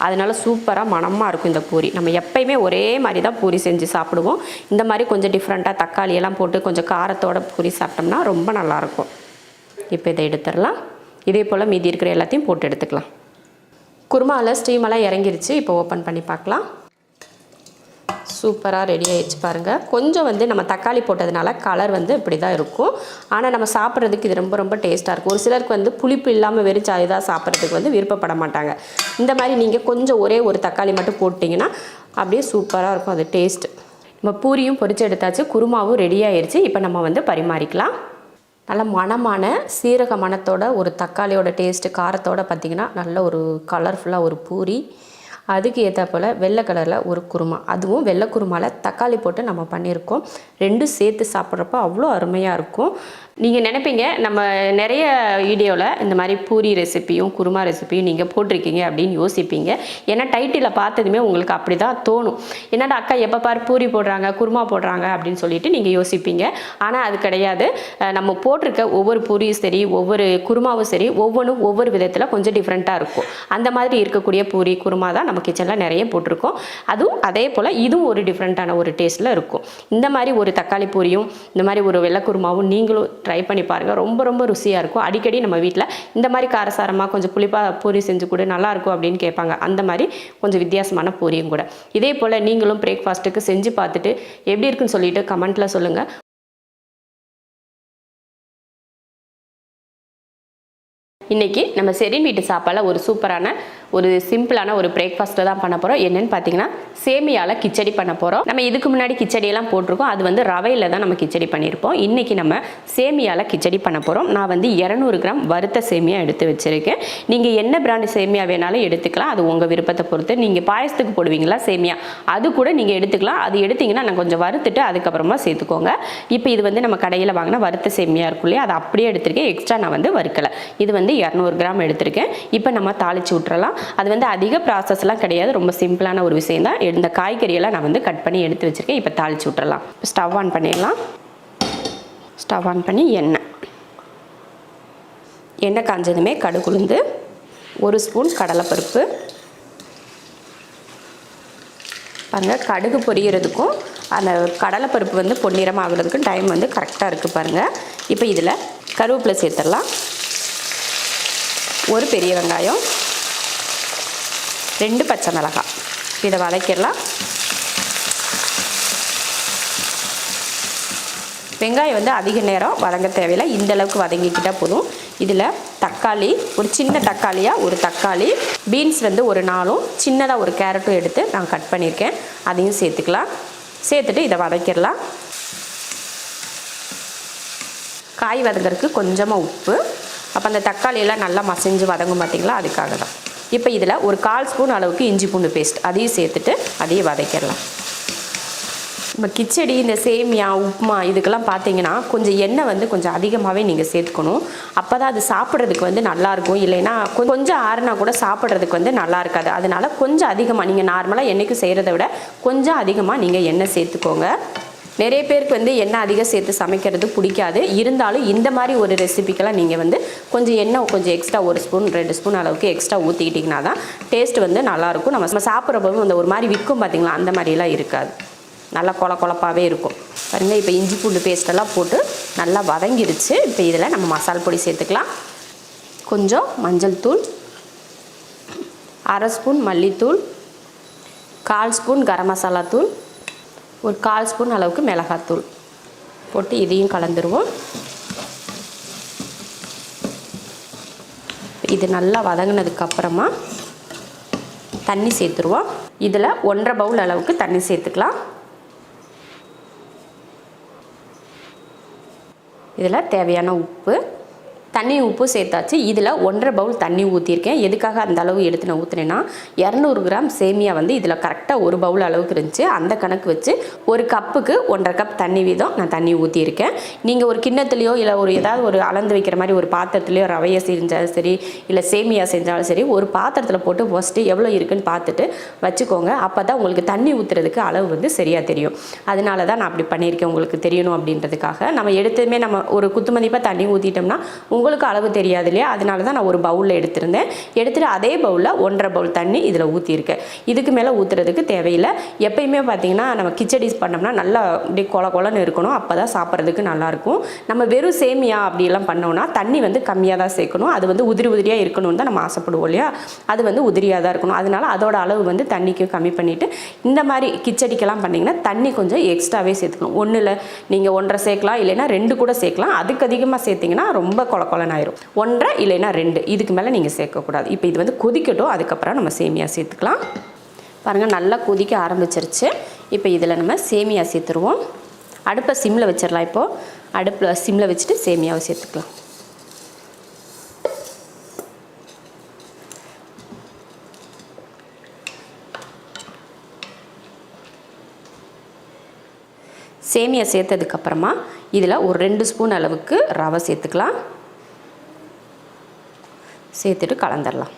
அதனால சூப்பராக மணமாக இருக்கும் இந்த பூரி. நம்ம எப்பயுமே ஒரே மாதிரி தான் பூரி செஞ்சு சாப்பிடுவோம். இந்த மாதிரி கொஞ்சம் டிஃப்ரெண்ட்டாக தக்காளியெல்லாம் போட்டு கொஞ்சம் காரத்தோட பூரி சாப்பிட்டோம்னா ரொம்ப நல்லாயிருக்கும். இப்போ இதை எடுத்துடலாம். இதே போல் மீதி இருக்கிற எல்லாத்தையும் போட்டு எடுத்துக்கலாம். குருமாவில் ஸ்டீமெல்லாம் இறங்கிருச்சு. இப்போ ஓப்பன் பண்ணி பார்க்கலாம். சூப்பராக ரெடி ஆகிடுச்சு பாருங்கள். கொஞ்சம் வந்து நம்ம தக்காளி போட்டதுனால கலர் வந்து இப்படி தான் இருக்கும். ஆனால் நம்ம சாப்பிட்றதுக்கு இது ரொம்ப ரொம்ப டேஸ்ட்டாக இருக்கும். ஒரு சிலருக்கு வந்து புளிப்பு இல்லாமல் வெறும் இதாக சாப்பிட்றதுக்கு வந்து விருப்பப்பட மாட்டாங்க. இந்த மாதிரி நீங்கள் கொஞ்சம் ஒரே ஒரு தக்காளி மட்டும் போட்டிங்கன்னா அப்படியே சூப்பராக இருக்கும் அது டேஸ்ட்டு. நம்ம பூரியும் பொரிச்சு எடுத்தாச்சு, குருமாவும் ரெடி ஆகிடுச்சு. இப்போ நம்ம வந்து பரிமாறிக்கலாம். நல்ல மணமான சீரக மணத்தோட ஒரு தக்காளியோட டேஸ்ட்டு காரத்தோடு பார்த்திங்கன்னா நல்ல ஒரு கலர்ஃபுல்லாக ஒரு பூரி. அதுக்கு ஏற்ற போல் வெள்ளை கலரில் ஒரு குருமா, அதுவும் வெள்ளை குருமாவில் தக்காளி போட்டு நம்ம பண்ணியிருக்கோம். ரெண்டும் சேர்த்து சாப்பிட்றப்போ அவ்வளோ அருமையாக இருக்கும். நீங்கள் நினைப்பீங்க நம்ம நிறைய வீடியோவில் இந்த மாதிரி பூரி ரெசிப்பியும் குருமா ரெசிப்பியும் நீங்கள் போட்டிருக்கீங்க அப்படின்னு யோசிப்பீங்க. ஏன்னா டைட்டிலை பார்த்ததுமே உங்களுக்கு அப்படி தான் தோணும். என்னடா அக்கா எப்போ பாரு பூரி போடுறாங்க குருமா போடுறாங்க அப்படின்னு சொல்லிட்டு நீங்கள் யோசிப்பீங்க. ஆனால் அது கிடையாது. நம்ம போட்டிருக்க ஒவ்வொரு பூரியும் சரி ஒவ்வொரு குருமாவும் சரி ஒவ்வொன்றும் ஒவ்வொரு விதத்தில் கொஞ்சம் டிஃப்ரெண்ட்டாக இருக்கும். அந்த மாதிரி இருக்கக்கூடிய பூரி குருமா தான் நம்ம கிச்சனில் நிறைய போட்டிருக்கோம். அதுவும் அதே போல் இதுவும் ஒரு டிஃப்ரெண்ட்டான ஒரு டேஸ்ட்டில் இருக்கும். இந்த மாதிரி ஒரு தக்காளி பூரியும் இந்த மாதிரி ஒரு வெள்ளை குருமாவும் நீங்களும் ட்ரை பண்ணி பாருங்கள். ரொம்ப ரொம்ப ருசியாக இருக்கும். அடிக்கடி நம்ம வீட்டில் இந்த மாதிரி காரசாரமாக கொஞ்சம் புளிப்பாக பூரி செஞ்சு கூட நல்லாயிருக்கும் அப்படின்னு கேட்பாங்க. அந்த மாதிரி கொஞ்சம் வித்தியாசமான பூரியும் கூட. இதே போல் நீங்களும் பிரேக்ஃபாஸ்ட்டுக்கு செஞ்சு பார்த்துட்டு எப்படி இருக்குன்னு சொல்லிட்டு கமெண்ட்டில் சொல்லுங்கள். இன்றைக்கி நம்ம செரின் வீட்டு சாப்பாடில் ஒரு சூப்பரான ஒரு சிம்பிளான ஒரு பிரேக்ஃபாஸ்ட்டை தான் பண்ண போகிறோம். என்னென்னு பார்த்தீங்கன்னா சேமியாவில் கிச்சடி பண்ண போகிறோம். நம்ம இதுக்கு முன்னாடி கிச்சடியெல்லாம் போட்டிருக்கோம். அது வந்து ரவையில் தான் நம்ம கிச்சடி பண்ணியிருப்போம். இன்றைக்கி நம்ம சேமியாவில் கிச்சடி பண்ண போகிறோம். நான் வந்து 200 கிராம் வறுத்த சேமியா எடுத்து வச்சுருக்கேன். நீங்கள் என்ன பிராண்டு சேமியா வேணாலும் எடுத்துக்கலாம். அது உங்கள் விருப்பத்தை பொறுத்து. நீங்கள் பாயசத்துக்கு போடுவீங்களா சேமியா, அது கூட நீங்கள் எடுத்துக்கலாம். அது எடுத்திங்கன்னா நான் கொஞ்சம் வறுத்துட்டு அதுக்கப்புறமா சேர்த்துக்கோங்க. இப்போ இது வந்து நம்ம கடையில் வாங்கினா வறுத்த சேமியா இருக்கும் இல்லையா, அதை அப்படியே எடுத்திருக்கேன். எக்ஸ்ட்ரா நான் வந்து வறுக்கலை. இது வந்து 200 கிராம் எடுத்திருக்கேன். இப்போ நம்ம தாளித்து விட்டுறலாம். அது வந்து அதிக ப்ராசஸ்லாம் கிடையாது, ரொம்ப சிம்பிளான ஒரு விஷயம் தான். இந்த காய்கறியெல்லாம் நான் வந்து கட் பண்ணி எடுத்து வச்சுருக்கேன். இப்போ தாளித்து விட்டுறலாம். ஸ்டவ் ஆன் பண்ணிடலாம். ஸ்டவ் ஆன் பண்ணி எண்ணெய் காஞ்சதுமே கடுகு உளுந்து, 1 ஸ்பூன் கடலைப்பருப்பு. பாருங்கள், கடுகு பொரிகிறதுக்கும் அந்த கடலைப்பருப்பு வந்து பொன்னிறம் ஆகுறதுக்கும் டைம் வந்து கரெக்டாக இருக்குது பாருங்கள். இப்போ இதில் கருவேப்பிலை சேர்த்துடலாம். 1 பெரிய வெங்காயம், 2 பச்சை மிளகாய். இதை வதக்கிடலாம். வெங்காயம் வந்து அதிக நேரம் வதங்க தேவையில்லை, இந்த அளவுக்கு வதங்கிக்கிட்டால் போதும். இதில் தக்காளி, ஒரு சின்ன தக்காளியாக 1 தக்காளி, பீன்ஸ் வந்து ஒரு 4, சின்னதாக ஒரு கேரட்டும் எடுத்து நான் கட் பண்ணியிருக்கேன், அதையும் சேர்த்துக்கலாம். சேர்த்துட்டு இதை வதக்கிடலாம். காய் வதங்கிறதுக்கு கொஞ்சமாக உப்பு, அப்போ அந்த தக்காளியெல்லாம் நல்லா மசிஞ்சு வதங்கும் பார்த்திங்களா, அதுக்காக தான். இப்போ இதில் ஒரு 1/4 ஸ்பூன் அளவுக்கு இஞ்சி பூண்டு பேஸ்ட் அதையும் சேர்த்துட்டு அதையும் வதக்கிடலாம். நம்ம கிச்சடி, இந்த சேமியா, உப்புமா இதுக்கெல்லாம் பார்த்தீங்கன்னா கொஞ்சம் எண்ணெய் வந்து கொஞ்சம் அதிகமாகவே நீங்கள் சேர்த்துக்கணும். அப்போ தான் அது சாப்பிட்றதுக்கு வந்து நல்லாயிருக்கும். இல்லைன்னா கொஞ்சம் ஆறுனா கூட சாப்பிட்றதுக்கு வந்து நல்லா இருக்காது. அதனால் கொஞ்சம் அதிகமாக நீங்கள் நார்மலாக எண்ணெய்க்கு செய்கிறத விட கொஞ்சம் அதிகமாக நீங்கள் எண்ணெய் சேர்த்துக்கோங்க. நிறைய பேருக்கு வந்து எண்ணெய் அதிகம் சேர்த்து சமைக்கிறது பிடிக்காது. இருந்தாலும் இந்த மாதிரி ஒரு ரெசிபிக்கெல்லாம் நீங்கள் வந்து கொஞ்சம் எண்ணெய் கொஞ்சம் எக்ஸ்ட்ரா 1 ஸ்பூன் 2 ஸ்பூன் அளவுக்கு எக்ஸ்ட்ரா ஊற்றிக்கிட்டிங்கன்னா தான் டேஸ்ட் வந்து நல்லாயிருக்கும். நம்ம சாப்பிட்றப்பவும் அந்த ஒரு மாதிரி விற்கும் பார்த்திங்களா, அந்த மாதிரிலாம் இருக்காது. நல்லா கொழப்பாகவே இருக்கும் பாருங்கள். இப்போ இஞ்சி பூண்டு பேஸ்ட்டெல்லாம் போட்டு நல்லா வதங்கிடுச்சு. இப்போ இதில் நம்ம மசால் பொடி சேர்த்துக்கலாம். கொஞ்சம் மஞ்சள் தூள், 1/2 ஸ்பூன் மல்லித்தூள், 1/4 ஸ்பூன் கரம் மசாலா தூள், ஒரு 1/4 ஸ்பூன் அளவுக்கு மிளகாத்தூள் போட்டு இதையும் கலந்துருவோம். இது நல்லா வதங்கினதுக்கப்புறமா தண்ணி சேர்த்துருவோம். இதில் 1/2 பவுல் அளவுக்கு தண்ணி சேர்த்துக்கலாம். இதில் தேவையான உப்பு, தண்ணி உப்பு சேர்த்தாச்சு. இதில் 1/2 பவுல் தண்ணி ஊற்றிருக்கேன். எதுக்காக அந்த அளவு எடுத்து நான் ஊற்றுனேன்னா, 200 கிராம் சேமியா வந்து இதில் கரெக்டாக 1 பவுல் அளவுக்கு இருந்துச்சு. அந்த கணக்கு வச்சு 1 கப்புக்கு 1/2 கப் தண்ணி வீதம் நான் தண்ணி ஊற்றிருக்கேன். நீங்கள் ஒரு கிண்ணத்துலையோ இல்லை ஒரு ஏதாவது ஒரு அளந்து வைக்கிற மாதிரி ஒரு பாத்திரத்துலையோ ரவையை செஞ்சாலும் சரி, இல்லை சேமியா செஞ்சாலும் சரி, ஒரு பாத்திரத்தில் போட்டு ஃபஸ்ட்டு எவ்வளோ இருக்குதுன்னு பார்த்துட்டு வச்சுக்கோங்க. அப்போ தான் உங்களுக்கு தண்ணி ஊற்றுறதுக்கு அளவு வந்து சரியாக தெரியும். அதனால தான் நான் அப்படி பண்ணியிருக்கேன், உங்களுக்கு தெரியணும் அப்படின்றதுக்காக. நம்ம எடுத்ததுமே நம்ம ஒரு குத்துமதிப்பாக தண்ணி ஊற்றிட்டோம்னா உங்களுக்கு அளவு தெரியாது இல்லையா, அதனால தான் நான் ஒரு பவுலில் எடுத்துகிட்டு அதே பவுலில் 1/2 பவுல் தண்ணி இதில் ஊற்றிருக்கேன். இதுக்கு மேலே ஊற்றுறதுக்கு தேவையில்லை. எப்பயுமே பார்த்திங்கன்னா நம்ம கிச்சடிஸ் பண்ணோம்னா நல்லா அப்படியே கொலன்னு இருக்கணும், அப்போ தான் சாப்பிட்றதுக்கு நல்லாயிருக்கும். நம்ம வெறும் சேமியா அப்படிலாம் பண்ணோன்னா தண்ணி வந்து கம்மியாக தான் சேர்க்கணும். அது வந்து உதிரியாக இருக்கணும்னு தான் நம்ம ஆசைப்படுவோம் இல்லையா, அது வந்து உதிரியாக தான் இருக்கணும். அதனால் அதோட அளவு வந்து தண்ணிக்கு கம்மி பண்ணிவிட்டு இந்த மாதிரி கிச்சடிக்கெல்லாம் பண்ணிங்கன்னா தண்ணி கொஞ்சம் எக்ஸ்ட்ராவே சேர்த்துக்கணும். ஒன்றில் நீங்கள் 1/2 சேர்க்கலாம், இல்லைன்னா 2 கூட சேர்க்கலாம். அதுக்கு அதிகமாக சேர்த்திங்கன்னா ரொம்ப கொலன்னு ஆயிரும். 1/2 இல்லைன்னா 2, இதுக்கு மேலே நீங்கள் சேர்க்கக்கூடாது. இப்போ இது வந்து கொதிக்கட்டும், அதுக்கப்புறம் நம்ம சேமியா சேர்த்துக்கலாம். பாருங்கள், நல்லா கொதிக்க ஆரம்பிச்சிருச்சு. இப்போ இதில் நம்ம சேமியா சேர்த்துருவோம். அடுப்பை சிம்மில் வச்சிடலாம். இப்போது அடுப்பில் சிம்மில் வச்சுட்டு சேமியாவை சேர்த்துக்கலாம். சேமியா சேர்த்ததுக்கப்புறமா இதில் ஒரு 2 ஸ்பூன் அளவுக்கு ரவை சேர்த்துக்கலாம். சேர்த்துட்டு கலந்துடலாம்.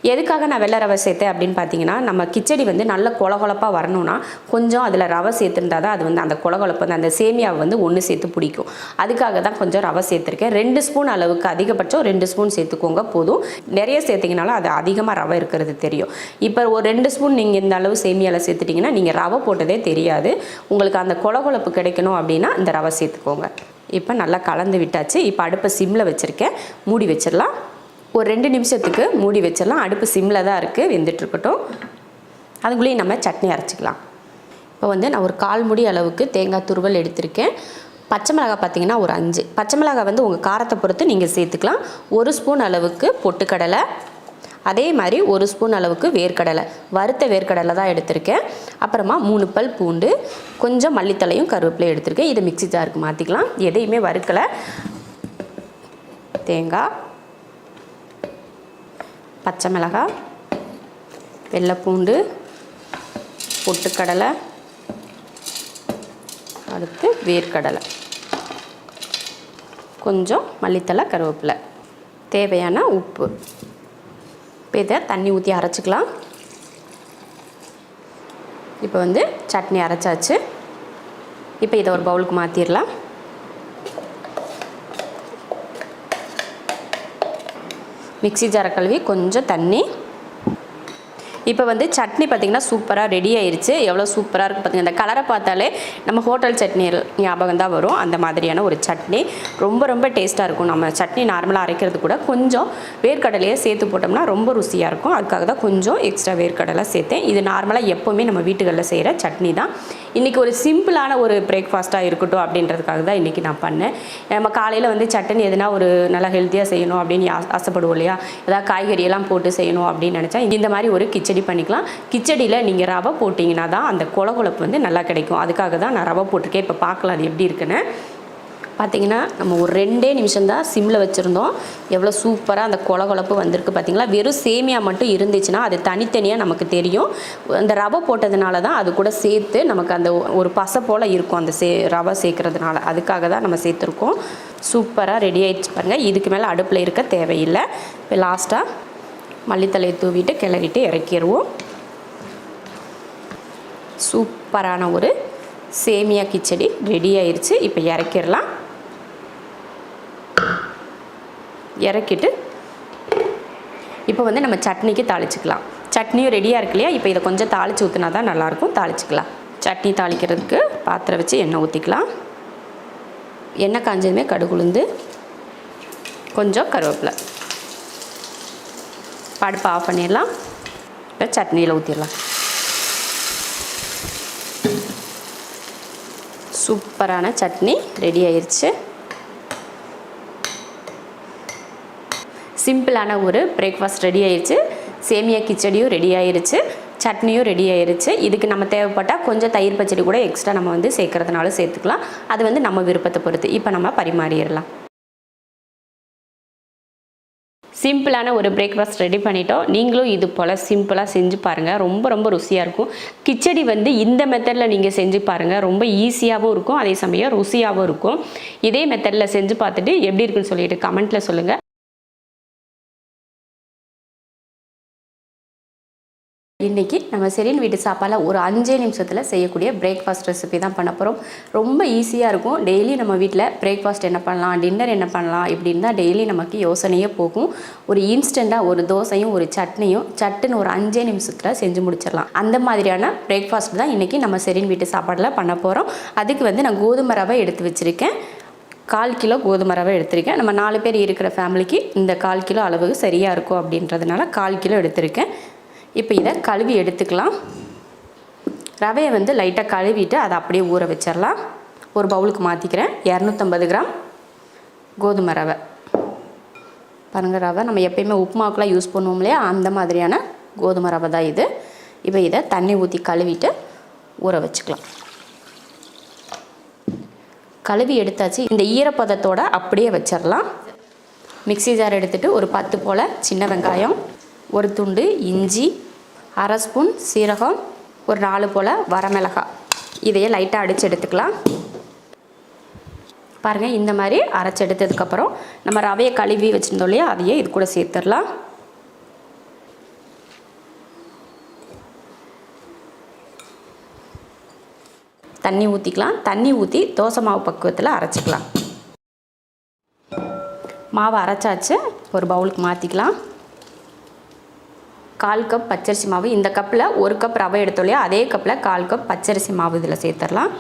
எதுக்காக நான் வெள்ளை ரவை சேர்த்தேன் அப்படின்னு பார்த்தீங்கன்னா, நம்ம கிச்சடி வந்து நல்ல கொலகொலப்பாக வரணும்னா கொஞ்சம் அதில் ரவை சேர்த்துருந்தா தான் அது வந்து அந்த கொலகொலப்பு வந்து அந்த சேமியாவை வந்து ஒன்று சேர்த்து பிடிக்கும். அதுக்காக தான் கொஞ்சம் ரவை சேர்த்துருக்கேன். 2 ஸ்பூன் அளவுக்கு, அதிகபட்சம் 2 ஸ்பூன் சேர்த்துக்கோங்க போதும். நிறைய சேர்த்திங்கனாலும் அது அதிகமாக ரவை இருக்கிறது தெரியும். இப்போ ஒரு 2 ஸ்பூன் நீங்கள் இந்த அளவு சேமியாவில் சேர்த்துட்டிங்கன்னா நீங்கள் ரவை போட்டதே தெரியாது. உங்களுக்கு அந்த கொலகொலப்பு கிடைக்கணும் அப்படின்னா இந்த ரவை சேர்த்துக்கோங்க. இப்போ நல்லா கலந்து விட்டாச்சு. இப்போ அடுப்பை சிம்மில் வச்சுருக்கேன், மூடி வச்சிடலாம். ஒரு 2 நிமிஷத்துக்கு மூடி வச்சிடலாம். அடுப்பு சிம்மில் தான் இருக்குது, வெந்துட்டுருக்கட்டும். அதுக்குள்ளேயும் நம்ம சட்னி அரைச்சிக்கலாம். இப்போ வந்து நான் ஒரு 1/4 மூடி அளவுக்கு தேங்காய் துருவல் எடுத்திருக்கேன். பச்சை மிளகாய் பார்த்திங்கன்னா ஒரு 5 பச்சை மிளகாய் வந்து உங்கள் காரத்தை பொறுத்து நீங்கள் சேர்த்துக்கலாம். 1 ஸ்பூன் அளவுக்கு பொட்டுக்கடலை, அதே மாதிரி 1 ஸ்பூன் அளவுக்கு வேர்க்கடலை, வறுத்த வேர்க்கடலை தான் எடுத்திருக்கேன். அப்புறமா 3 பல் பூண்டு, கொஞ்சம் மல்லித்தலையும் கருவேப்பிலையும் எடுத்திருக்கேன். இதை மிக்ஸி ஜாருக்கு மாற்றிக்கலாம். எதையுமே வறுக்கலை. தேங்காய், பச்சை மிளகாய், வெள்ளைப்பூண்டு, பொட்டுக்கடலை, அடுத்து வேர்க்கடலை, கொஞ்சம் மல்லித்தலை கருவேப்பிலை, தேவையான உப்பு. இப்போ இதை தண்ணி ஊற்றி அரைச்சிக்கலாம். இப்போ வந்து சட்னி அரைச்சாச்சு. இப்போ இதை ஒரு பவுலுக்கு மாற்றிடலாம். மிக்ஸி ஜாரை கழுவி கொஞ்சம் தண்ணி. இப்போ வந்து சட்னி பார்த்திங்கன்னா சூப்பராக ரெடி ஆயிடுச்சு. எவ்வளோ சூப்பராக இருக்குது பார்த்திங்கன்னா, இந்த கலரை பார்த்தாலே நம்ம ஹோட்டல் சட்னி ஞாபகம் தான் வரும். அந்த மாதிரியான ஒரு சட்னி ரொம்ப ரொம்ப டேஸ்ட்டாக இருக்கும். நம்ம சட்னி நார்மலாக அரைக்கிறது கூட கொஞ்சம் வேர்க்கடலையே சேர்த்து போட்டோம்னா ரொம்ப ருசியாக இருக்கும். அதுக்காக தான் கொஞ்சம் எக்ஸ்ட்ரா வேர்க்கடலை சேர்த்தேன். இது நார்மலாக எப்போவுமே நம்ம வீட்டுகளில் செய்கிற சட்னி தான். இன்றைக்கி ஒரு சிம்பிளான ஒரு பிரேக்ஃபாஸ்ட்டாக இருக்கட்டும் அப்படின்றதுக்காக தான் இன்றைக்கி நான் பண்ணேன். நம்ம காலையில் வந்து சட்னி எதுனா ஒரு நல்லா ஹெல்த்தியாக செய்யணும் அப்படின்னு ஆசைப்படுவோம் இல்லையா, ஏதாவது காய்கறியெல்லாம் போட்டு செய்யணும் அப்படின்னு நினச்சா இந்த மாதிரி ஒரு கிச்சடி பண்ணிக்கலாம். கிச்சடியில் நீங்கள் ரவை போட்டிங்கன்னா தான் அந்த கொலகொலப்பு வந்து நல்லா கிடைக்கும். அதுக்காக தான் நான் ரவை போட்டிருக்கேன். இப்போ பார்க்கலாம் அது எப்படி இருக்குன்னு. பார்த்திங்கன்னா நம்ம ஒரு 2 நிமிஷம் தான் சிம்மில் வச்சுருந்தோம். எவ்வளோ சூப்பராக அந்த கொலகொலப்பு வந்திருக்கு பார்த்திங்களா. வெறும் சேமியா மட்டும் இருந்துச்சுன்னா அது தனித்தனியாக நமக்கு தெரியும். அந்த ரவை போட்டதுனால தான் அது கூட சேர்த்து நமக்கு அந்த ஒரு பசை போல் இருக்கும் அந்த ரவை சேர்க்குறதுனால. அதுக்காக தான் நம்ம சேர்த்துருக்கோம். சூப்பராக ரெடி ஆகிடுச்சு பாருங்கள். இதுக்கு மேலே அடுப்பில் இருக்க தேவையில்லை. இப்போ லாஸ்ட்டாக மல்லித்தலையை தூவிட்டு கிளறிட்டு இறக்கிடுவோம். சூப்பரான ஒரு சேமியா கிச்சடி ரெடி ஆயிடுச்சு. இப்போ இறக்கிடலாம். இறக்கிட்டு இப்போ வந்து நம்ம சட்னிக்கு தாளிச்சிக்கலாம். சட்னியும் ரெடியாக இருக்கு இல்லையா. இப்போ இதை கொஞ்சம் தாளித்து ஊற்றினா தான் நல்லாயிருக்கும். தாளிச்சிக்கலாம். சட்னி தாளிக்கிறதுக்கு பாத்திரம் வச்சு எண்ணெய் ஊற்றிக்கலாம். எண்ணெய் காஞ்சதுமே கடுகு உளுந்து, கொஞ்சம் கருவேப்பிலை. அடுப்பை ஆஃப் பண்ணிடலாம். இப்போ சட்னியில் ஊற்றிடலாம். சூப்பரான சட்னி ரெடி ஆயிடுச்சு. சிம்பிளான ஒரு பிரேக்ஃபாஸ்ட் ரெடி ஆயிடுச்சு. சேமியா கிச்சடியும் ரெடி ஆயிடுச்சு, சட்னியும் ரெடி ஆயிடுச்சு. இதுக்கு நம்ம தேவைப்பட்டால் கொஞ்சம் தயிர் பச்சடி கூட எக்ஸ்ட்ரா நம்ம வந்து சேர்க்கறதுனால சேர்த்துக்கலாம். அது வந்து நம்ம விருப்பத்தை பொறுத்து. இப்போ நம்ம பரிமாறிடலாம். சிம்பிளான ஒரு பிரேக்ஃபாஸ்ட் ரெடி பண்ணிட்டோம். நீங்களும் இது போல் சிம்பிளாக செஞ்சு பாருங்கள். ரொம்ப ரொம்ப ருசியாக இருக்கும். கிச்சடி வந்து இந்த மெத்தடில் நீங்கள் செஞ்சு பாருங்கள். ரொம்ப ஈஸியாகவும் இருக்கும், அதே சமயம் ருசியாகவும் இருக்கும். இதே மெத்தடில் செஞ்சு பார்த்துட்டு எப்படி இருக்குன்னு சொல்லிட்டு கமெண்ட்டில் சொல்லுங்கள். இன்றைக்கி நம்ம செரின் வீட்டு சாப்பாடில் ஒரு 5 நிமிஷத்தில் செய்யக்கூடிய பிரேக்ஃபாஸ்ட் ரெசிபி தான் பண்ண போகிறோம். ரொம்ப ஈஸியாக இருக்கும். டெய்லி நம்ம வீட்டில் பிரேக்ஃபாஸ்ட் என்ன பண்ணலாம், டின்னர் என்ன பண்ணலாம் இப்படின்னு தான் டெய்லி நமக்கு யோசனையே போகும். ஒரு இன்ஸ்டண்ட்டாக ஒரு தோசையும் ஒரு சட்னியும் சட்டுன்னு ஒரு 5 நிமிஷத்தில் செஞ்சு முடிச்சிடலாம். அந்த மாதிரியான பிரேக்ஃபாஸ்ட் தான் இன்றைக்கி நம்ம செரின் வீட்டு சாப்பாடில் பண்ண போகிறோம். அதுக்கு வந்து நான் கோதுமை ரவை எடுத்து வச்சுருக்கேன். 1/4 கிலோ கோதுமை ரவை எடுத்திருக்கேன். நம்ம 4 பேர் இருக்கிற ஃபேமிலிக்கு இந்த 1/4 கிலோ அளவு சரியாக இருக்கும் அப்படின்றதுனால 1/4 கிலோ எடுத்திருக்கேன். இப்போ இதை கழுவி எடுத்துக்கலாம். ரவையை வந்து லைட்டாக கழுவிட்டு அதை அப்படியே ஊற வச்சிடலாம். ஒரு பவுலுக்கு மாற்றிக்கிறேன். 250 கிராம் கோதுமை ரவை. பாருங்கள், ரவை நம்ம எப்பயுமே உப்புமாவுக்குலாம் யூஸ் பண்ணுவோம் இல்லையா, அந்த மாதிரியான கோதுமை ரவை தான் இது. இப்போ இதை தண்ணி ஊற்றி கழுவிட்டு ஊற வச்சுக்கலாம். கழுவி எடுத்தாச்சு. இந்த ஈரப்பதத்தோடு அப்படியே வச்சிடலாம். மிக்ஸி ஜார் எடுத்துகிட்டு ஒரு 10 போல் சின்ன வெங்காயம், ஒரு துண்டு இஞ்சி, 1/2 ஸ்பூன் சீரகம், ஒரு 4 போல் வரமிளகாய், இதையே லைட்டாக அடித்து எடுத்துக்கலாம். பாருங்கள், இந்த மாதிரி அரைச்சி எடுத்ததுக்கப்புறம் நம்ம ரவையை கழுவி வச்சுருந்தோம் இல்லையா, அதையே இது கூட சேர்த்துடலாம். தண்ணி ஊற்றிக்கலாம். தண்ணி ஊற்றி தோசை மாவு பக்குவத்தில் அரைச்சிக்கலாம். மாவு அரைச்சாச்சு. ஒரு பவுலுக்கு மாற்றிக்கலாம். 1/4 கப் பச்சரிசி மாவு. இந்த கப்பில் 1 கப் ரவை எடுத்தோம் இல்லையா, அதே கப்பில் 1/4 கப் பச்சரிசி மாவு இதில் சேர்த்துடலாம்.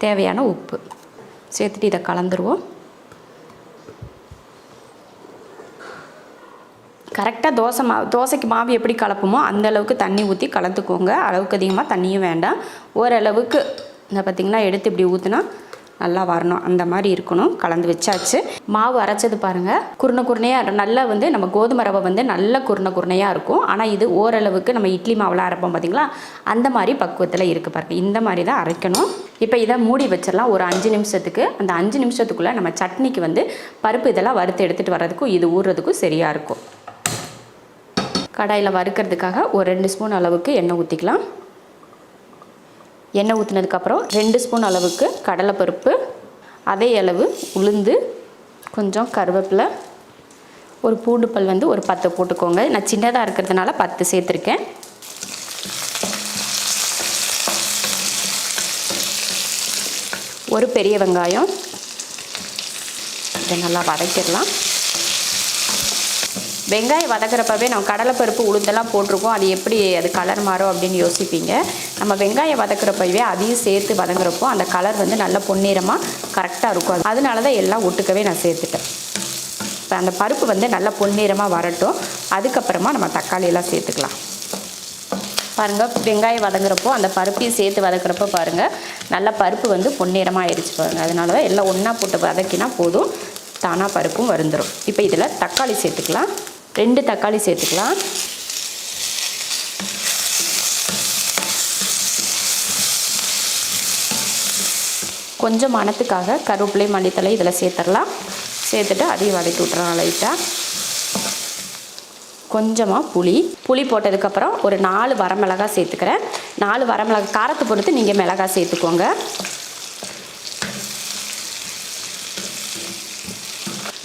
தேவையான உப்பு சேர்த்துட்டு இதை கலந்துருவோம். கரெக்டாக தோசைக்கு மாவு எப்படி கலப்புமோ அந்தளவுக்கு தண்ணி ஊற்றி கலந்துக்கோங்க. அளவுக்கு அதிகமாக தண்ணியும் வேண்டாம். ஓரளவுக்கு இந்த பார்த்திங்கன்னா எடுத்து இப்படி ஊற்றினா நல்லா வரணும், அந்த மாதிரி இருக்கணும். கலந்து வச்சாச்சு. மாவு அரைச்சது பாருங்கள், குருணையாக நல்லா நம்ம கோதுமை ரவை நல்ல குருணையாக இருக்கும். ஆனால் இது ஓரளவுக்கு நம்ம இட்லி மாவுலாம் அரைப்போம் பார்த்திங்களா, அந்த மாதிரி பக்குவத்தில் இருக்குது பாருங்கள். இந்த மாதிரி தான் அரைக்கணும். இப்போ இதை மூடி வச்சிடலாம் ஒரு 5 நிமிஷத்துக்கு. அந்த 5 நிமிஷத்துக்குள்ளே நம்ம சட்னிக்கு பருப்பு இதெல்லாம் வறுத்து எடுத்துகிட்டு வர்றதுக்கும் இது ஊறுறதுக்கும் சரியாக இருக்கும். கடாயில் வறுக்கிறதுக்காக ஒரு 2 ஸ்பூன் அளவுக்கு எண்ணெய் ஊற்றிக்கலாம். எண்ணெய் ஊற்றினதுக்கப்புறம் 2 ஸ்பூன் அளவுக்கு கடலைப்பருப்பு, அதே அளவு உளுந்து, கொஞ்சம் கருவேப்பிலை, ஒரு பூண்டு பல் ஒரு 10 போட்டுக்கோங்க. நான் சின்னதாக இருக்கிறதுனால 10 சேர்த்துருக்கேன். ஒரு பெரிய வெங்காயம். இதை நல்லா வதக்கிடலாம். வெங்காயம் வதக்கிறப்பவே நம்ம கடலைப்பருப்பு உளுந்தெல்லாம் போட்டிருக்கோம், அது கலர் மாறும் அப்படின்னு யோசிப்பீங்க. நம்ம வெங்காயம் வதக்கிறப்பவே அதையும் சேர்த்து வதங்குறப்போ அந்த கலர் நல்ல பொன்னிறமாக கரெக்டாக இருக்கும். அதனால தான் எல்லாம் ஒட்டுக்கவே நான் சேர்த்துட்டேன். இப்போ அந்த பருப்பு நல்ல பொன்னிறமாக வரட்டும். அதுக்கப்புறமா நம்ம தக்காளியெல்லாம் சேர்த்துக்கலாம். பாருங்கள், வெங்காயம் வதங்குறப்போ அந்த பருப்பையும் சேர்த்து வதக்குறப்போ பாருங்கள் நல்லா பருப்பு பொன்னிறமாக ஆயிடுச்சு பாருங்கள். அதனால தான் எல்லாம் ஒன்றா போட்டு வதக்கினா போதும், தானாக பருப்பும் வருந்துடும். இப்போ இதில் தக்காளி சேர்த்துக்கலாம். 2 தக்காளி சேர்த்துக்கலாம். கொஞ்சம் மணத்துக்காக கருவேப்பிலை, மல்லித்தலை இதில் சேர்த்துடலாம். சேர்த்துட்டு அதையும் வதக்கி விட்டுறலாம் லைட்டாக. கொஞ்சமாக புளி போட்டதுக்கப்புறம் ஒரு 4 வரமிளகாய் சேர்த்துக்கிறேன். 4 வரமிளகாய் காரத்தை பொறுத்து நீங்கள் மிளகாய் சேர்த்துக்கோங்க.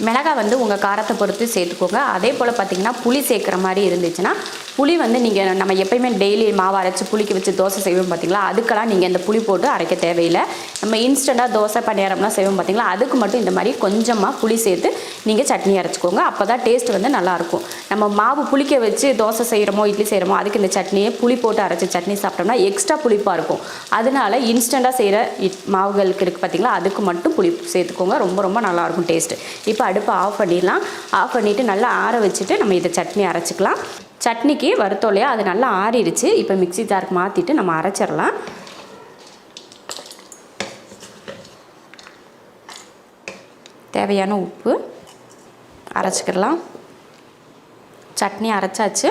மிளகாய் உங்கள் காரத்தை பொறுத்து சேர்த்துக்கோங்க. அதே போல் பார்த்திங்கன்னா புளி சேர்க்குற மாதிரி இருந்துச்சுன்னா புளி நீங்கள் நம்ம எப்போயுமே டெய்லி மாவு அரைச்சி புளிக்க வச்சு தோசை செய்வோம் பார்த்திங்களா, அதுக்கெல்லாம் நீங்கள் இந்த புளி போட்டு அரைக்க தேவையில்லை. நம்ம இன்ஸ்டண்ட்டாக தோசை பணியாரம்லாம் செய்வோம் பார்த்திங்களா, அதுக்கு மட்டும் இந்த மாதிரி கொஞ்சமாக புளி சேர்த்து நீங்கள் சட்னி அரைச்சிக்கோங்க. அப்போ தான் டேஸ்ட் நல்லாயிருக்கும். நம்ம மாவு புளிக்க வச்சு தோசை செய்கிறோமோ இட்லி செய்கிறோமோ அதுக்கு இந்த சட்னியை புளி போட்டு அரைச்சி சட்னி சாப்பிட்டோம்னா எக்ஸ்ட்ரா புளிப்பாக இருக்கும். அதனால இன்ஸ்டண்ட்டாக செய்கிற மாவுகளுக்கு இருக்குது பார்த்திங்களா, அதுக்கு மட்டும் புளி சேர்த்துக்கோங்க. ரொம்ப ரொம்ப நல்லாயிருக்கும் டேஸ்ட்டு. இப்போ அடுப்பை ஆஃப் பண்ணிடலாம். ஆஃப் பண்ணிவிட்டு நல்லா ஆற வச்சுட்டு நம்ம இதை சட்னி அரைச்சிக்கலாம். சட்னிக்கு வறுத்தோம் இல்லையா, அது நல்லா ஆறிடுச்சு. இப்போ மிக்ஸி ஜாருக்கு மாற்றிட்டு நம்ம அரைச்சிடலாம். தேவையான உப்பு அரைச்சிக்கிடலாம். சட்னி அரைச்சாச்சு.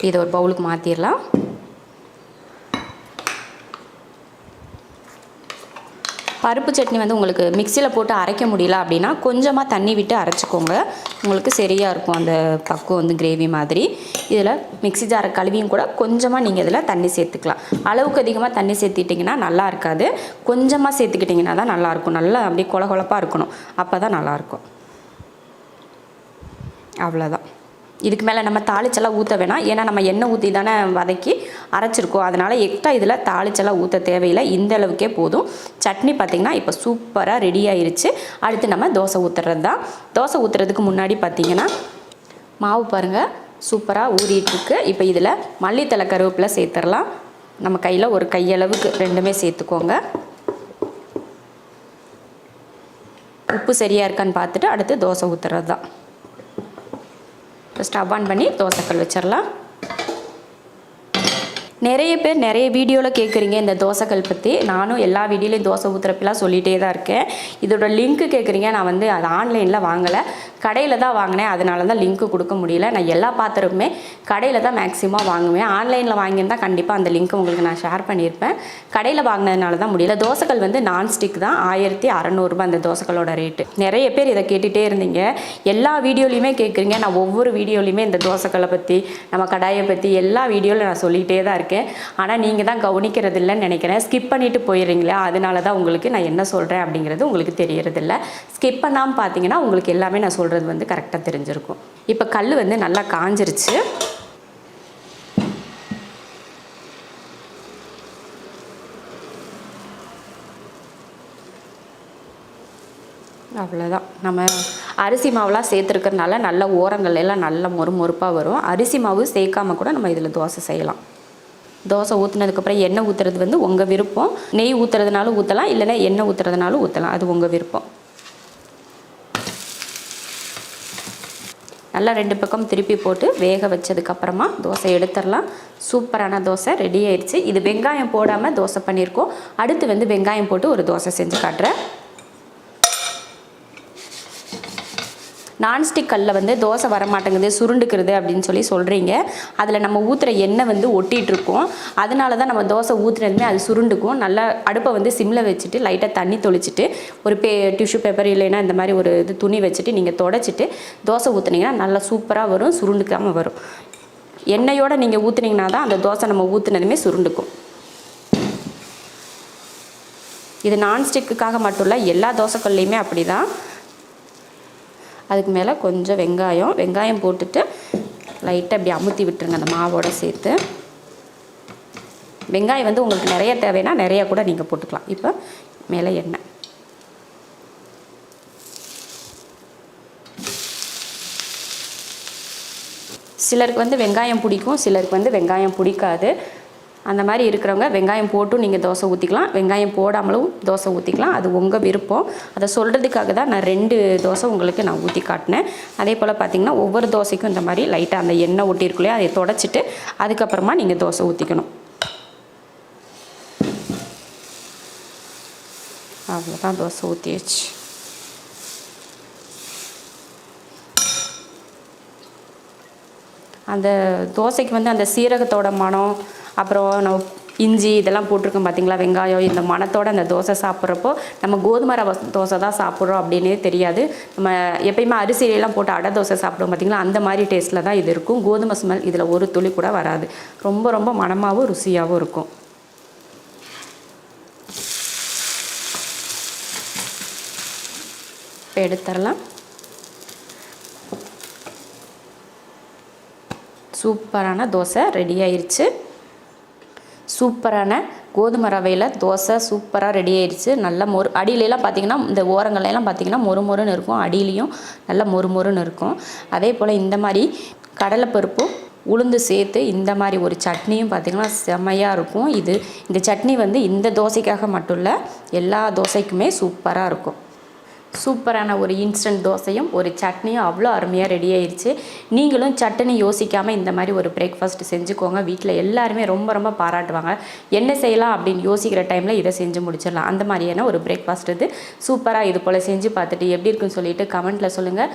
இதை ஒரு பவுலுக்கு மாற்றிடலாம். பருப்பு சட்னி உங்களுக்கு மிக்சியில் போட்டு அரைக்க முடியல அப்படின்னா கொஞ்சமாக தண்ணி விட்டு அரைச்சிக்கோங்க. உங்களுக்கு சரியாக இருக்கும் அந்த பக்குவம் கிரேவி மாதிரி. இதில் மிக்ஸி ஜாரை கழுவியும் கூட கொஞ்சமாக நீங்கள் இதில் தண்ணி சேர்த்துக்கலாம். அளவுக்கு அதிகமாக தண்ணி சேர்த்திட்டிங்கன்னா நல்லா இருக்காது. கொஞ்சமாக சேர்த்துக்கிட்டிங்கன்னா தான் நல்லாயிருக்கும். நல்லா அப்படியே கொலகொலப்பாக இருக்கணும், அப்போ தான் நல்லாயிருக்கும். அவ்வளோதான். இதுக்கு மேலே நம்ம தாளிச்செல்லாம் ஊற்ற வேணாம். ஏன்னா நம்ம எண்ணெய் ஊற்றி தானே வதக்கி அரைச்சிருக்கோம். அதனால் எக்ஸ்ட்ரா இதில் தாளிச்செல்லாம் ஊற்ற தேவையில்லை. இந்த அளவுக்கே போதும். சட்னி பார்த்திங்கன்னா இப்போ சூப்பராக ரெடி ஆயிடுச்சு. அடுத்து நம்ம தோசை ஊற்றுறது தான். தோசை ஊற்றுறதுக்கு முன்னாடி பார்த்திங்கன்னா மாவு பாருங்கள் சூப்பராக ஊறிட்டுருக்கு. இப்போ இதில் மல்லித்தலை, கருவேப்பிலை சேர்த்துடலாம். நம்ம கையில் ஒரு கையளவுக்கு ரெண்டுமே சேர்த்துக்கோங்க. உப்பு சரியாக இருக்கான்னு பார்த்துட்டு அடுத்து தோசை ஊற்றுறது தான். ஸ்டவ் ஆன் பண்ணி தோசைக்கல் வச்சிடலாம். நிறைய பேர் நிறைய வீடியோவில் கேட்குறீங்க இந்த தோசைக்கல் பற்றி. நானும் எல்லா வீடியோலையும் தோசை ஊற்றுறப்பெல்லாம் சொல்லிகிட்டே தான் இருக்கேன். இதோட லிங்க்கு கேட்குறீங்க. நான் அது ஆன்லைனில் வாங்கலை, கடையில் தான் வாங்கினேன். அதனால தான் லிங்க்கு கொடுக்க முடியல. நான் எல்லா பாத்திரமுமே கடையில் தான் மேக்ஸிமம் வாங்குவேன். ஆன்லைனில் வாங்கியிருந்தால் கண்டிப்பாக அந்த லிங்க்கு உங்களுக்கு நான் ஷேர் பண்ணியிருப்பேன். கடையில் வாங்கினதுனால தான் முடியல. தோசைக்கல் நான்ஸ்டிக் தான். 1600 ரூபாய் அந்த தோசைக்கல்லோட ரேட்டு. நிறைய பேர் இதை கேட்டுகிட்டே இருந்தீங்க. எல்லா வீடியோலையுமே கேட்குறீங்க. நான் ஒவ்வொரு வீடியோலையுமே இந்த தோசைக்கல்லை பற்றி நம்ம கடாயை பற்றி எல்லா வீடியோவில் நான் சொல்லிகிட்டே தான் இருக்கேன். ஆனால் நீங்கள் தான் கவனிக்கிறது இல்லைன்னு நினைக்கிறேன். ஸ்கிப் பண்ணிவிட்டு போயிடுறீங்களா, அதனால தான் உங்களுக்கு நான் என்ன சொல்கிறேன் அப்படிங்கிறது உங்களுக்கு தெரியறதில்ல. ஸ்கிப் பண்ணாமல் பார்த்தீங்கன்னா உங்களுக்கு எல்லாமே நான் சொல்கிறது கரெக்டாக தெரிஞ்சிருக்கும். இப்போ கல் நல்லா காஞ்சிருச்சு. அவ்வளோதான். நம்ம அரிசி மாவுலாம் சேர்த்துருக்கறனால நல்ல ஓரங்கள் எல்லாம் நல்ல மொறுமொறுப்பாக வரும். அரிசி மாவு சேர்க்காம கூட நம்ம இதில் தோசை செய்யலாம். தோசை ஊற்றுனதுக்கப்புறம் எண்ணெய் ஊற்றுறது வந்து உங்கள் விருப்பம். நெய் ஊற்றுறதுனாலும் ஊற்றலாம், இல்லைன்னா எண்ணெய் ஊற்றுறதுனாலும் ஊற்றலாம், அது உங்கள் விருப்பம். நல்லா 2 பக்கம் திருப்பி போட்டு வேக வச்சதுக்கப்புறமா தோசை எடுத்துடலாம். சூப்பரான தோசை ரெடி ஆயிடுச்சு. இது வெங்காயம் போடாமல் தோசை பண்ணியிருக்கோம். அடுத்து வந்து வெங்காயம் போட்டு ஒரு தோசை செஞ்சு காட்டுறேன். நான்ஸ்டிக் கல்லில் வந்து தோசை வரமாட்டேங்குது, சுருண்டுக்கிறது அப்படின்னு சொல்லி சொல்கிறீங்க. அதில் நம்ம ஊற்றுற எண்ணெய் வந்து ஒட்டிகிட்ருக்கோம். அதனால தான் நம்ம தோசை ஊற்றுனதுமே அது சுருண்டுக்கும். நல்லா அடுப்பை வந்து சிம்மில் வச்சுட்டு லைட்டாக தண்ணி தொளிச்சிட்டு ஒரு டிஷ்யூ பேப்பர் இல்லைன்னா இந்த மாதிரி ஒரு இது துணி வச்சுட்டு நீங்கள் தொடச்சிட்டு தோசை ஊற்றுனீங்கன்னா நல்லா சூப்பராக வரும், சுருண்டுக்காமல் வரும். எண்ணெயோடு நீங்கள் ஊற்றுனீங்கன்னா தான் அந்த தோசை நம்ம ஊற்றுனதுமே சுருண்டுக்கும். இது நான்ஸ்டிக்குக்காக மட்டும் இல்லை, எல்லா தோசைக்கல்லையுமே அப்படி தான். அதுக்கு மேலே கொஞ்சம் வெங்காயம் போட்டுட்டு லைட்டாக இப்படி அமுத்தி விட்டுருங்க அந்த மாவோடு சேர்த்து. வெங்காயம் வந்து உங்களுக்கு நிறைய தேவைன்னா நிறையா கூட நீங்கள் போட்டுக்கலாம். இப்போ மேலே எண்ணெய். சிலருக்கு வந்து வெங்காயம் பிடிக்கும், சிலருக்கு வந்து வெங்காயம் பிடிக்காது. அந்த மாதிரி இருக்கிறவங்க வெங்காயம் போட்டும் நீங்கள் தோசை ஊற்றிக்கலாம், வெங்காயம் போடாமலும் தோசை ஊற்றிக்கலாம், அது உங்கள் விருப்பம். அதை சொல்கிறதுக்காக தான் நான் 2 தோசை உங்களுக்கு நான் ஊற்றி காட்டினேன். அதே போல் பார்த்திங்கன்னா ஒவ்வொரு தோசைக்கும் இந்த மாதிரி லைட்டாக அந்த எண்ணெய் ஒட்டியிருக்குள்ளே அதை தொடச்சிட்டு அதுக்கப்புறமா நீங்கள் தோசை ஊற்றிக்கணும். அவ்வளோதான், தோசை ஊற்றியாச்சு. அந்த தோசைக்கு வந்து அந்த சீரகத்தோட மனம், அப்புறம் நம்ம இஞ்சி இதெல்லாம் போட்டிருக்கோம் பார்த்திங்களா, வெங்காயம், இந்த மணத்தோடு அந்த தோசை சாப்பிட்றப்போ நம்ம கோதுமை ரவை தோசை தான் சாப்பிட்றோம் அப்படின்னே தெரியாது. நம்ம எப்பயுமே அரிசியிலலாம் போட்டு அடை தோசை சாப்பிடுவோம் பார்த்திங்களா, அந்த மாதிரி டேஸ்ட்டில் தான் இது இருக்கும். கோதுமை ஸ்மெல் இதில் ஒரு துளி கூட வராது. ரொம்ப ரொம்ப மணமாகவும் ருசியாகவும் இருக்கும். இப்போ எடுத்துடலாம். சூப்பரான தோசை ரெடி ஆயிடுச்சு. சூப்பரான கோதுமை ரவையில் தோசை சூப்பராக ரெடி ஆயிடுச்சு. நல்ல அடியிலலாம் பார்த்திங்கன்னா இந்த ஓரங்கள்லாம் பார்த்திங்கன்னா மொறுமொறுன்னு இருக்கும், அடியிலையும் நல்ல மொறுமொறுன்னு இருக்கும். அதே போல் இந்த மாதிரி கடலைப்பருப்பும் உளுந்து சேர்த்து இந்த மாதிரி ஒரு சட்னியும் பார்த்திங்கன்னா செம்மையாக இருக்கும். இந்த சட்னி வந்து இந்த தோசைக்காக மட்டும் இல்லை, எல்லா தோசைக்குமே சூப்பராக இருக்கும். சூப்பரான ஒரு இன்ஸ்டன்ட் தோசையும் ஒரு சட்னியும் அவ்வளோ அருமையாக ரெடி ஆயிடுச்சு. நீங்களும் சட்னி யோசிக்காமல் இந்த மாதிரி ஒரு பிரேக்ஃபாஸ்ட் செஞ்சுக்கோங்க. வீட்டில் எல்லாருமே ரொம்ப ரொம்ப பாராட்டுவாங்க. என்ன செய்யலாம் அப்படின்னு யோசிக்கிற டைமில் இதை செஞ்சு முடிச்சிடலாம். அந்த மாதிரியான ஒரு பிரேக்ஃபாஸ்ட் இது. சூப்பராக இது போல் செஞ்சு பார்த்துட்டு எப்படி இருக்குன்னு சொல்லிட்டு கமெண்ட்டில் சொல்லுங்கள்.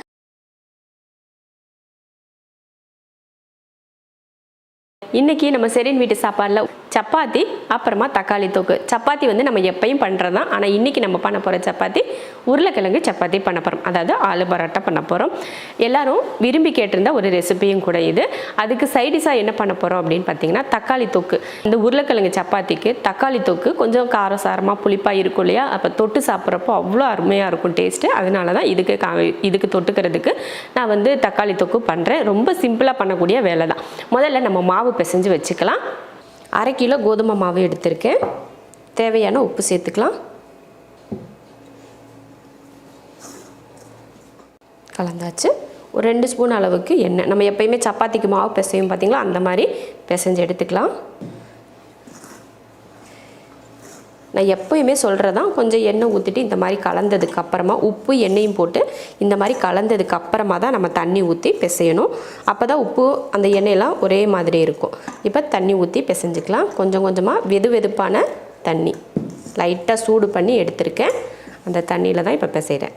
இன்றைக்கி நம்ம செரின் வீட்டு சாப்பாடில் சப்பாத்தி அப்புறமா தக்காளி தொக்கு. சப்பாத்தி வந்து நம்ம எப்பயும் பண்ணுறது தான், ஆனால் இன்றைக்கி நம்ம பண்ண போகிற சப்பாத்தி உருளைக்கிழங்கு சப்பாத்தி பண்ண போகிறோம், அதாவது ஆலு பரோட்டா பண்ண போகிறோம். எல்லோரும் விரும்பி கேட்டிருந்த ஒரு ரெசிபியும் கூட இது. அதுக்கு சைடிஷாக என்ன பண்ண போகிறோம் அப்படின்னு பார்த்தீங்கன்னா தக்காளி தொக்கு. இந்த உருளைக்கிழங்கு சப்பாத்திக்கு தக்காளி தொக்கு கொஞ்சம் காரசாரமாக புளிப்பாக இருக்கும் இல்லையா, அப்போ தொட்டு சாப்பிட்றப்போ அவ்வளோ அருமையாக இருக்கும் டேஸ்ட்டு. அதனால தான் இதுக்கு தொட்டுக்கிறதுக்கு நான் வந்து தக்காளி தொக்கு பண்ணுறேன். ரொம்ப சிம்பிளாக பண்ணக்கூடிய வேலை தான். முதல்ல நம்ம மாவு பிசைஞ்சு வச்சுக்கலாம். 1/2 கிலோ கோதுமை மாவு எடுத்திருக்கேன். தேவையான உப்பு சேர்த்துக்கலாம். கலந்தாச்சு. ஒரு 2 ஸ்பூன் அளவுக்கு எண்ணெய். நம்ம எப்பயுமே சப்பாத்திக்கு மாவு பிசையும் பார்த்திங்களா, அந்த மாதிரி பிசைஞ்சு எடுத்துக்கலாம். நான் எப்போயுமே சொல்கிறதான், கொஞ்சம் எண்ணெய் ஊற்றிட்டு இந்த மாதிரி கலந்ததுக்கு அப்புறமா உப்பு எண்ணெயும் போட்டு இந்த மாதிரி கலந்ததுக்கு அப்புறமா தான் நம்ம தண்ணி ஊற்றி பிசையணும். அப்போ தான் உப்பு அந்த எண்ணெயெல்லாம் ஒரே மாதிரி இருக்கும். இப்போ தண்ணி ஊற்றி பிசைஞ்சிக்கலாம். கொஞ்சம் கொஞ்சமாக வெதுப்பான தண்ணி லைட்டாக சூடு பண்ணி எடுத்திருக்கேன். அந்த தண்ணியில் தான் இப்போ பிசைகிறேன்.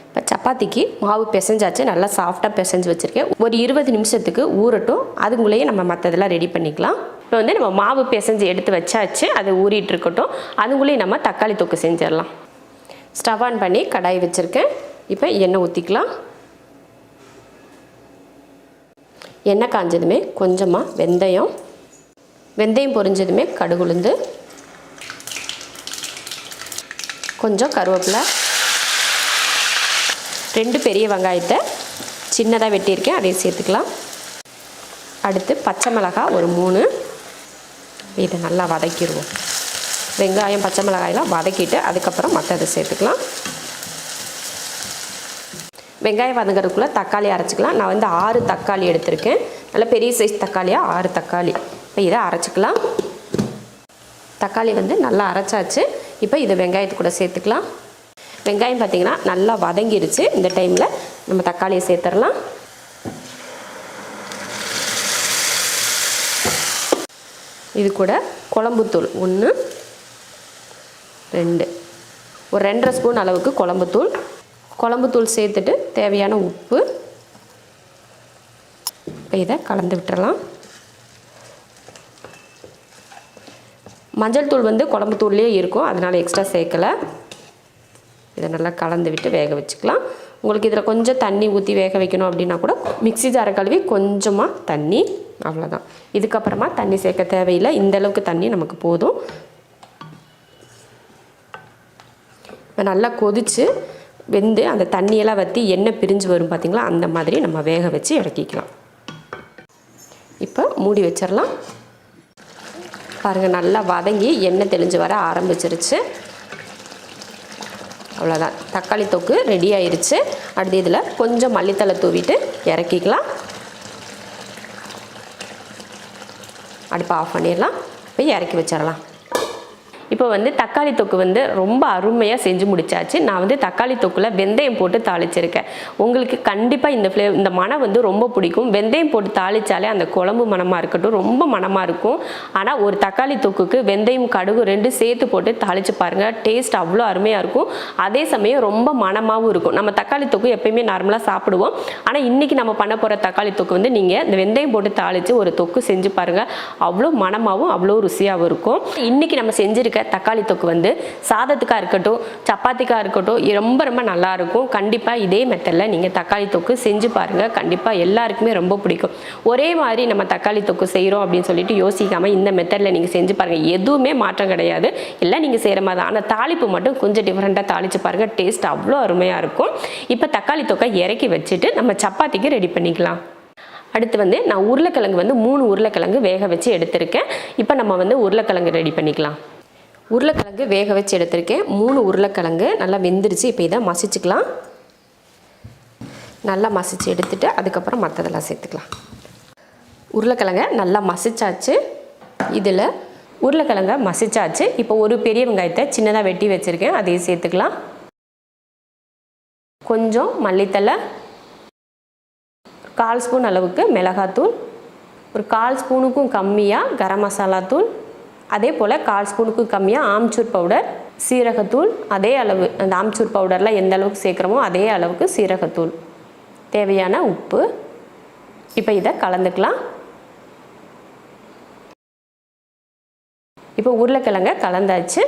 இப்போ சப்பாத்திக்கு மாவு பிசைஞ்சாச்சு. நல்லா சாஃப்டாக பிசைஞ்சு வச்சுருக்கேன். ஒரு 20 நிமிஷத்துக்கு ஊறட்டும். அதுக்குள்ளேயே நம்ம மற்றதெல்லாம் ரெடி பண்ணிக்கலாம். இப்போ வந்து நம்ம மாவு பிசைஞ்சு எடுத்து வச்சாச்சு, அது ஊறிட்டு இருக்கட்டும். அதுக்குள்ளேயே நம்ம தக்காளி தொக்கு செஞ்சிடலாம். ஸ்டவ் ஆன் பண்ணி கடாய் வச்சுருக்கேன். இப்போ எண்ணெய் ஊற்றிக்கலாம். எண்ணெய் காஞ்சதுமே கொஞ்சமாக வெந்தயம் பொரிஞ்சதுமே கடுகு உளுந்து, கொஞ்சம் கருவேப்பிலை, 2 பெரிய வெங்காயத்தை சின்னதாக வெட்டியிருக்கேன், அதையும் சேர்த்துக்கலாம். அடுத்து பச்சை மிளகாய் ஒரு 3. இதை நல்லா வதக்கிடுவோம். வெங்காயம் பச்சை மிளகாயெல்லாம் வதக்கிட்டு அதுக்கப்புறம் மற்றதை சேர்த்துக்கலாம். வெங்காயம் வதங்கிறதுக்குள்ளே தக்காளி அரைச்சிக்கலாம். நான் வந்து 6 தக்காளி எடுத்திருக்கேன். நல்ல பெரிய சைஸ் தக்காளியாக 6 தக்காளி. இப்போ இதை அரைச்சிக்கலாம். தக்காளி வந்து நல்லா அரைச்சாச்சு. இப்போ இதை வெங்காயத்து கூட சேர்த்துக்கலாம். வெங்காயம் பார்த்திங்கன்னா நல்லா வதங்கிருச்சு. இந்த டைமில் நம்ம தக்காளியை சேர்த்துடலாம். இது கூட குழம்புத்தூள் 1 2 ஒரு 2.5 ஸ்பூன் அளவுக்கு குழம்புத்தூள் சேர்த்துட்டு தேவையான உப்பு. இப்போ இதை கலந்து விட்டுறலாம். மஞ்சள் தூள் வந்து குழம்புத்தூள்லேயே இருக்கும், அதனால் எக்ஸ்ட்ரா சேர்க்கலை. இதை நல்லா கலந்து விட்டு வேக வச்சுக்கலாம். உங்களுக்கு இதில் கொஞ்சம் தண்ணி ஊற்றி வேக வைக்கணும் அப்படின்னா கூட மிக்ஸி ஜாரை கழுவி கொஞ்சமாக தண்ணி, அவ்வளோதான். இதுக்கப்புறமா தண்ணி சேர்க்க தேவையில்லை. இந்தளவுக்கு தண்ணி நமக்கு போதும். இப்போ நல்லா கொதித்து வெந்து அந்த தண்ணியெல்லாம் வற்றி எண்ணெய் பிரிஞ்சு வரும் பார்த்திங்களா, அந்த மாதிரி நம்ம வேக வச்சு இறக்கிக்கலாம். இப்போ மூடி வச்சிடலாம். பாருங்கள், நல்லா வதங்கி எண்ணெய் தெளிஞ்சு வர ஆரம்பிச்சிருச்சு. அவ்வளோதான், தக்காளி தொக்கு ரெடி ஆயிடுச்சு. அடுத்து இதில் கொஞ்சம் மல்லித்தழை தூவிட்டு இறக்கிக்கலாம். அடுப்பை ஆஃப் பண்ணிடலாம். போய் இறக்கி வச்சிடலாம். இப்போ வந்து தக்காளி தொக்கு வந்து ரொம்ப அருமையாக செஞ்சு முடிச்சாச்சு. நான் வந்து தக்காளி தொக்கில் வெந்தயம் போட்டு தாளிச்சிருக்கேன். உங்களுக்கு கண்டிப்பாக இந்த மனம் வந்து ரொம்ப பிடிக்கும். வெந்தயம் போட்டு தாளித்தாலே அந்த குழம்பு மணமாக இருக்கட்டும் ரொம்ப மணமாக இருக்கும். ஆனால் ஒரு தக்காளி தொக்குக்கு வெந்தயம் கடுகு 2 சேர்த்து போட்டு தாளித்து பாருங்கள், டேஸ்ட் அவ்வளோ அருமையாக இருக்கும். அதே சமயம் ரொம்ப மணமாகவும் இருக்கும். நம்ம தக்காளி தொக்கு எப்பயுமே நார்மலாக சாப்பிடுவோம். ஆனால் இன்றைக்கி நம்ம பண்ண போகிற தக்காளி தொக்கு வந்து நீங்கள் இந்த வெந்தயம் போட்டு தாளித்து ஒரு தொக்கு செஞ்சு பாருங்கள், அவ்வளோ மணமாகவும் அவ்வளோ ருசியாகவும் இருக்கும். இன்றைக்கி நம்ம செஞ்சுருக்க தக்காளி தொக்கு வந்து சாதத்துக்காக இருக்கட்டும் சப்பாத்திக்காக இருக்கட்டும் ரொம்ப ரொம்ப நல்லாயிருக்கும். கண்டிப்பாக இதே மெத்தடில் நீங்கள் தக்காளி தொக்கு செஞ்சு பாருங்கள், கண்டிப்பாக எல்லாருக்குமே ரொம்ப பிடிக்கும். ஒரே மாதிரி நம்ம தக்காளி தொக்கு செய்கிறோம் அப்படின்னு சொல்லிட்டு யோசிக்காமல் இந்த மெத்தடில் நீங்கள் செஞ்சு பாருங்கள், எதுவுமே மாற்றம் கிடையாது, எல்லாம் நீங்கள் செய்கிற மாதிரி தான். ஆனால் தாளிப்பு மட்டும் கொஞ்சம் டிஃப்ரெண்ட்டாக தாளித்து பாருங்கள், டேஸ்ட் அவ்வளோ அருமையாக இருக்கும். இப்போ தக்காளி தொக்கை இறக்கி வச்சுட்டு நம்ம சப்பாத்திக்கு ரெடி பண்ணிக்கலாம். அடுத்து வந்து நான் உருளைக்கிழங்கு வந்து 3 உருளைக்கிழங்கு வேக வச்சு எடுத்திருக்கேன். இப்போ நம்ம வந்து உருளைக்கிழங்கு ரெடி பண்ணிக்கலாம். உருளைக்கிழங்கு வேக வச்சு எடுத்திருக்கேன். 3 உருளைக்கிழங்கு நல்லா வெந்துருச்சு. இப்போ இதை மசிச்சுக்கலாம். நல்லா மசிச்சு எடுத்துட்டு அதுக்கப்புறம் மற்றதெல்லாம் சேர்த்துக்கலாம். உருளைக்கிழங்கை நல்லா மசிச்சாச்சு. இதில் உருளைக்கிழங்கை மசிச்சாச்சு. இப்போ ஒரு பெரிய வெங்காயத்தை சின்னதாக வெட்டி வச்சுருக்கேன், அதையும் சேர்த்துக்கலாம். கொஞ்சம் மல்லித்தழை, 1/4 ஸ்பூன் அளவுக்கு மிளகாத்தூள், ஒரு 1/4 ஸ்பூனுக்கும் கம்மியாக கரம் மசாலா தூள், அதே போல் 1/4 ஸ்பூனுக்கும் கம்மியாக ஆம்ச்சூர் பவுடர், சீரகத்தூள் அதே அளவு, அந்த ஆம்ச்சூர் பவுடரில் எந்த அளவுக்கு சேர்க்குறோமோ அதே அளவுக்கு சீரகத்தூள், தேவையான உப்பு. இப்போ இதை கலந்துக்கலாம். இப்போ உருளைக்கிழங்கை கலந்தாச்சு.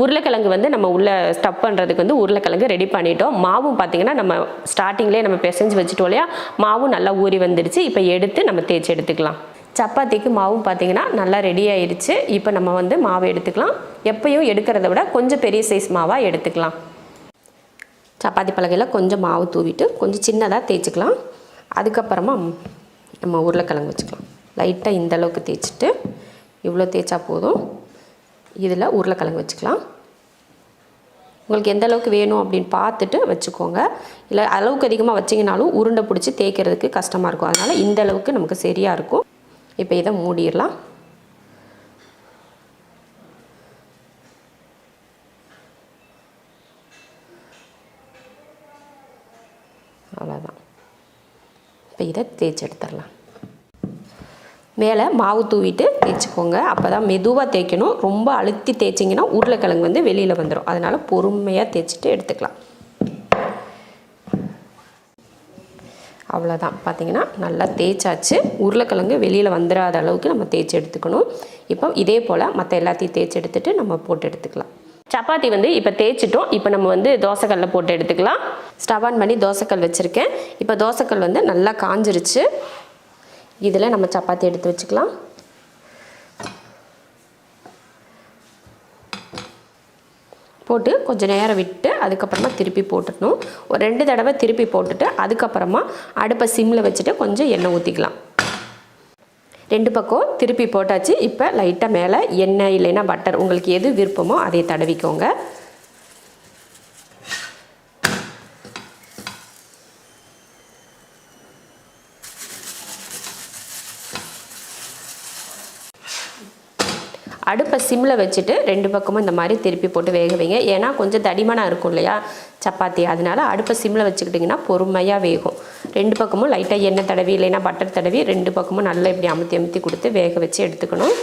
உருளைக்கிழங்கு வந்து நம்ம உள்ளே ஸ்டஃப் பண்ணுறதுக்கு வந்து உருளைக்கிழங்கு ரெடி பண்ணிட்டோம். மாவும் பார்த்திங்கன்னா நம்ம ஸ்டார்டிங்லேயே நம்ம பிசைஞ்சு வச்சுட்டோம் இல்லையா, மாவும் நல்லா ஊறி வந்துடுச்சு. இப்போ எடுத்து நம்ம தேய்ச்சி எடுத்துக்கலாம். சப்பாத்திக்கு மாவும் பார்த்திங்கன்னா நல்லா ரெடி ஆயிடுச்சு. இப்போ நம்ம வந்து மாவை எடுத்துக்கலாம். எப்பயும் எடுக்கிறத விட கொஞ்சம் பெரிய சைஸ் மாவாக எடுத்துக்கலாம். சப்பாத்தி பலகையில் கொஞ்சம் மாவு தூவிட்டு கொஞ்சம் சின்னதாக தேய்ச்சிக்கலாம். அதுக்கப்புறமா நம்ம உருளைக்கிழங்கு வச்சுக்கலாம். லைட்டாக இந்த அளவுக்கு தேய்ச்சிட்டு இவ்வளோ தேய்ச்சா போதும். இதில் உருளைக்கிழங்கு வச்சுக்கலாம். உங்களுக்கு எந்த அளவுக்கு வேணும் அப்படின்னு பார்த்துட்டு வச்சுக்கோங்க. இல்லை அளவுக்கு அதிகமாக வச்சிங்கனாலும் உருண்டை பிடிச்சி தேய்க்கிறதுக்கு கஷ்டமாக இருக்கும். அதனால் இந்த அளவுக்கு நமக்கு சரியாக இருக்கும். இப்போ இதை மூடிடலாம். அவ்வளோதான். இப்போ இதை தேய்ச்சி எடுத்துடலாம். மேலே மாவு தூவிட்டு தேய்ச்சிக்கோங்க. அப்போ தான் மெதுவாக தேய்க்கணும். ரொம்ப அழுத்தி தேய்ச்சிங்கன்னா உருளைக்கிழங்கு வந்து வெளியில் வந்துடும். அதனால் பொறுமையாக தேய்ச்சிட்டு எடுத்துக்கலாம். அவ்வளோதான். பார்த்திங்கன்னா நல்லா தேய்ச்சாச்சு. உருளைக்கிழங்கு வெளியில் வந்துடாத அளவுக்கு நம்ம தேய்ச்சி எடுத்துக்கணும். இப்போ இதே போல் மற்ற எல்லாத்தையும் தேய்ச்சி எடுத்துகிட்டு நம்ம போட்டு எடுத்துக்கலாம். சப்பாத்தி வந்து இப்போ தேய்ச்சிட்டோம். இப்போ நம்ம வந்து தோசைக்கல்லில் போட்டு எடுத்துக்கலாம். ஸ்டவ் ஆன் பண்ணி தோசைக்கல் வச்சுருக்கேன். இப்போ தோசைக்கல் வந்து நல்லா காஞ்சிருச்சு. இதில் நம்ம சப்பாத்தி எடுத்து வச்சுக்கலாம். போட்டு கொஞ்சம் நேரம் விட்டு அதுக்கப்புறமா திருப்பி போட்டுடணும். ஒரு 2 தடவை திருப்பி போட்டுட்டு அதுக்கப்புறமா அடுப்பை சிம்மில் வச்சுட்டு கொஞ்சம் எண்ணெய் ஊற்றிக்கலாம். 2 பக்கம் திருப்பி போட்டாச்சு. இப்போ லைட்டாக மேலே எண்ணெய் இல்லைன்னா பட்டர் உங்களுக்கு எது விருப்பமோ அதை தடவிக்கோங்க. அடுப்பை சிம்மில் வச்சுட்டு 2 பக்கமும் இந்த மாதிரி திருப்பி போட்டு வேக வைங்க. ஏன்னா கொஞ்சம் தடிமனாக இருக்கும் இல்லையா சப்பாத்தி, அதனால் அடுப்பை சிம்மில் வச்சுக்கிட்டிங்கன்னா பொறுமையாக வேகும். 2 பக்கமும் லைட்டாக எண்ணெய் தடவி இல்லைன்னா பட்டர் தடவி 2 பக்கமும் நல்லா இப்படி அமுத்தி கொடுத்து வேக வச்சு எடுத்துக்கணும்.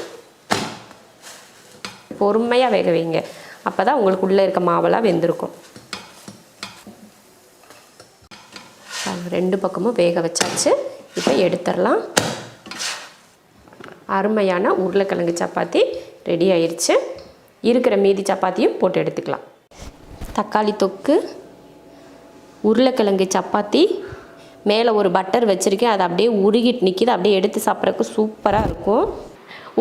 பொறுமையாக வேக வைங்க, அப்போ தான் உங்களுக்கு உள்ளே இருக்க மாவெல்லாம் வெந்திருக்கும். 2 பக்கமும் வேக வச்சாச்சு. இப்போ எடுத்துடலாம். அருமையான உருளைக்கிழங்கு சப்பாத்தி ரெடி ஆயிடுச்சு. இருக்கிற மீதி சப்பாத்தியும் போட்டு எடுத்துக்கலாம். தக்காளி தொக்கு, உருளைக்கிழங்கு சப்பாத்தி, மேலே ஒரு பட்டர் வச்சுருக்கேன், அது அப்படியே உருகிட்டு நிற்கிது. அப்படியே எடுத்து சாப்பிட்றதுக்கு சூப்பராக இருக்கும்.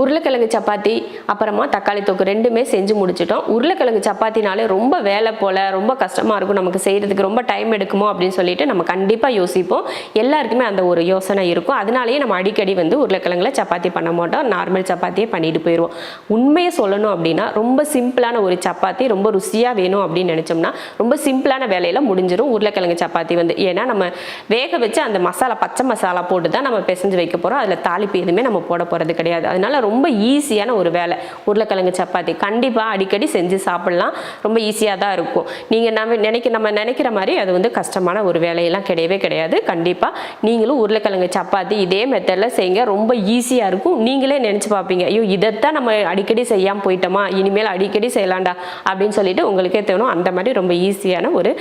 உருளைக்கிழங்கு சப்பாத்தி அப்புறமா தக்காளி தொக்கு 2மே செஞ்சு முடிச்சிட்டோம். உருளைக்கிழங்கு சப்பாத்தினாலே ரொம்ப வேலை போல் ரொம்ப கஷ்டமாக இருக்கும், நமக்கு செய்கிறதுக்கு ரொம்ப டைம் எடுக்குமோ அப்படின்னு சொல்லிட்டு நம்ம கண்டிப்பாக யோசிப்போம். எல்லாருக்குமே அந்த ஒரு யோசனை இருக்கும். அதனாலேயே நம்ம அடிக்கடி உருளைக்கிழங்குல சப்பாத்தி பண்ண மாட்டோம், நார்மல் சப்பாத்தியே பண்ணிட்டு போயிடுவோம். உண்மையை சொல்லணும் அப்படின்னா ரொம்ப சிம்பிளான ஒரு சப்பாத்தி ரொம்ப ருசியாக வேணும் அப்படின்னு நினச்சோம்னா ரொம்ப சிம்பிளான வேலையில் முடிஞ்சிடும் உருளைக்கிழங்கு சப்பாத்தி ஏன்னா நம்ம வேக வச்சு அந்த மசாலா பச்சை மசாலா போட்டு தான் நம்ம பிசைஞ்சு வைக்க போகிறோம். அதில் தாளிப்பு எதுவுமே நம்ம போட போகிறது கிடையாது. அதனால ரொம்ப ஈஸியான ஒரு வேலை உருளைக்கிழங்கு சப்பாத்தி. கண்டிப்பாக அடிக்கடி செஞ்சு சாப்பிட்லாம். ரொம்ப ஈஸியாக தான் இருக்கும். நீங்கள் நம்ம நினைக்கிற மாதிரி அது கஷ்டமான ஒரு வேலையெல்லாம் கிடையவே கிடையாது. கண்டிப்பாக நீங்களும் உருளைக்கிழங்கு சப்பாத்தி இதே மெத்தடில் செய்யுங்க. ரொம்ப ஈஸியாக இருக்கும். நீங்களே நினச்சி பார்ப்பீங்க, ஐயோ இதைத்தான் நம்ம அடிக்கடி செய்யாமல் போயிட்டோமா, இனிமேல் அடிக்கடி செய்யலாண்டா அப்படின்னு சொல்லிட்டு உங்களுக்கே தோணும். அந்த மாதிரி ரொம்ப ஈஸியான ஒரு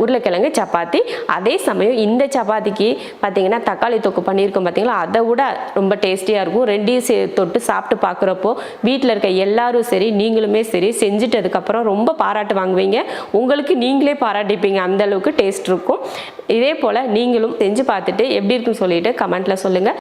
உருளைக்கிழங்கு சப்பாத்தி. அதே சமயம் இந்த சப்பாத்திக்கு பார்த்தீங்கன்னா தக்காளி தொக்கு பண்ணியிருக்கோம் பார்த்தீங்களா, அதை விட ரொம்ப டேஸ்டியாக இருக்கும். 2 தொட்டு சாப்பிட்டு பார்க்குறப்போ வீட்டில் இருக்க எல்லாரும் சரி நீங்களுமே சரி செஞ்சுட்டதுக்கப்புறம் ரொம்ப பாராட்டு வாங்குவீங்க. உங்களுக்கு நீங்களே பாராட்டிப்பீங்க, அந்தளவுக்கு டேஸ்ட் இருக்கும். இதே போல் நீங்களும் செஞ்சு பார்த்துட்டு எப்படி இருக்குன்னு சொல்லிட்டு கமெண்ட்டில் சொல்லுங்கள்.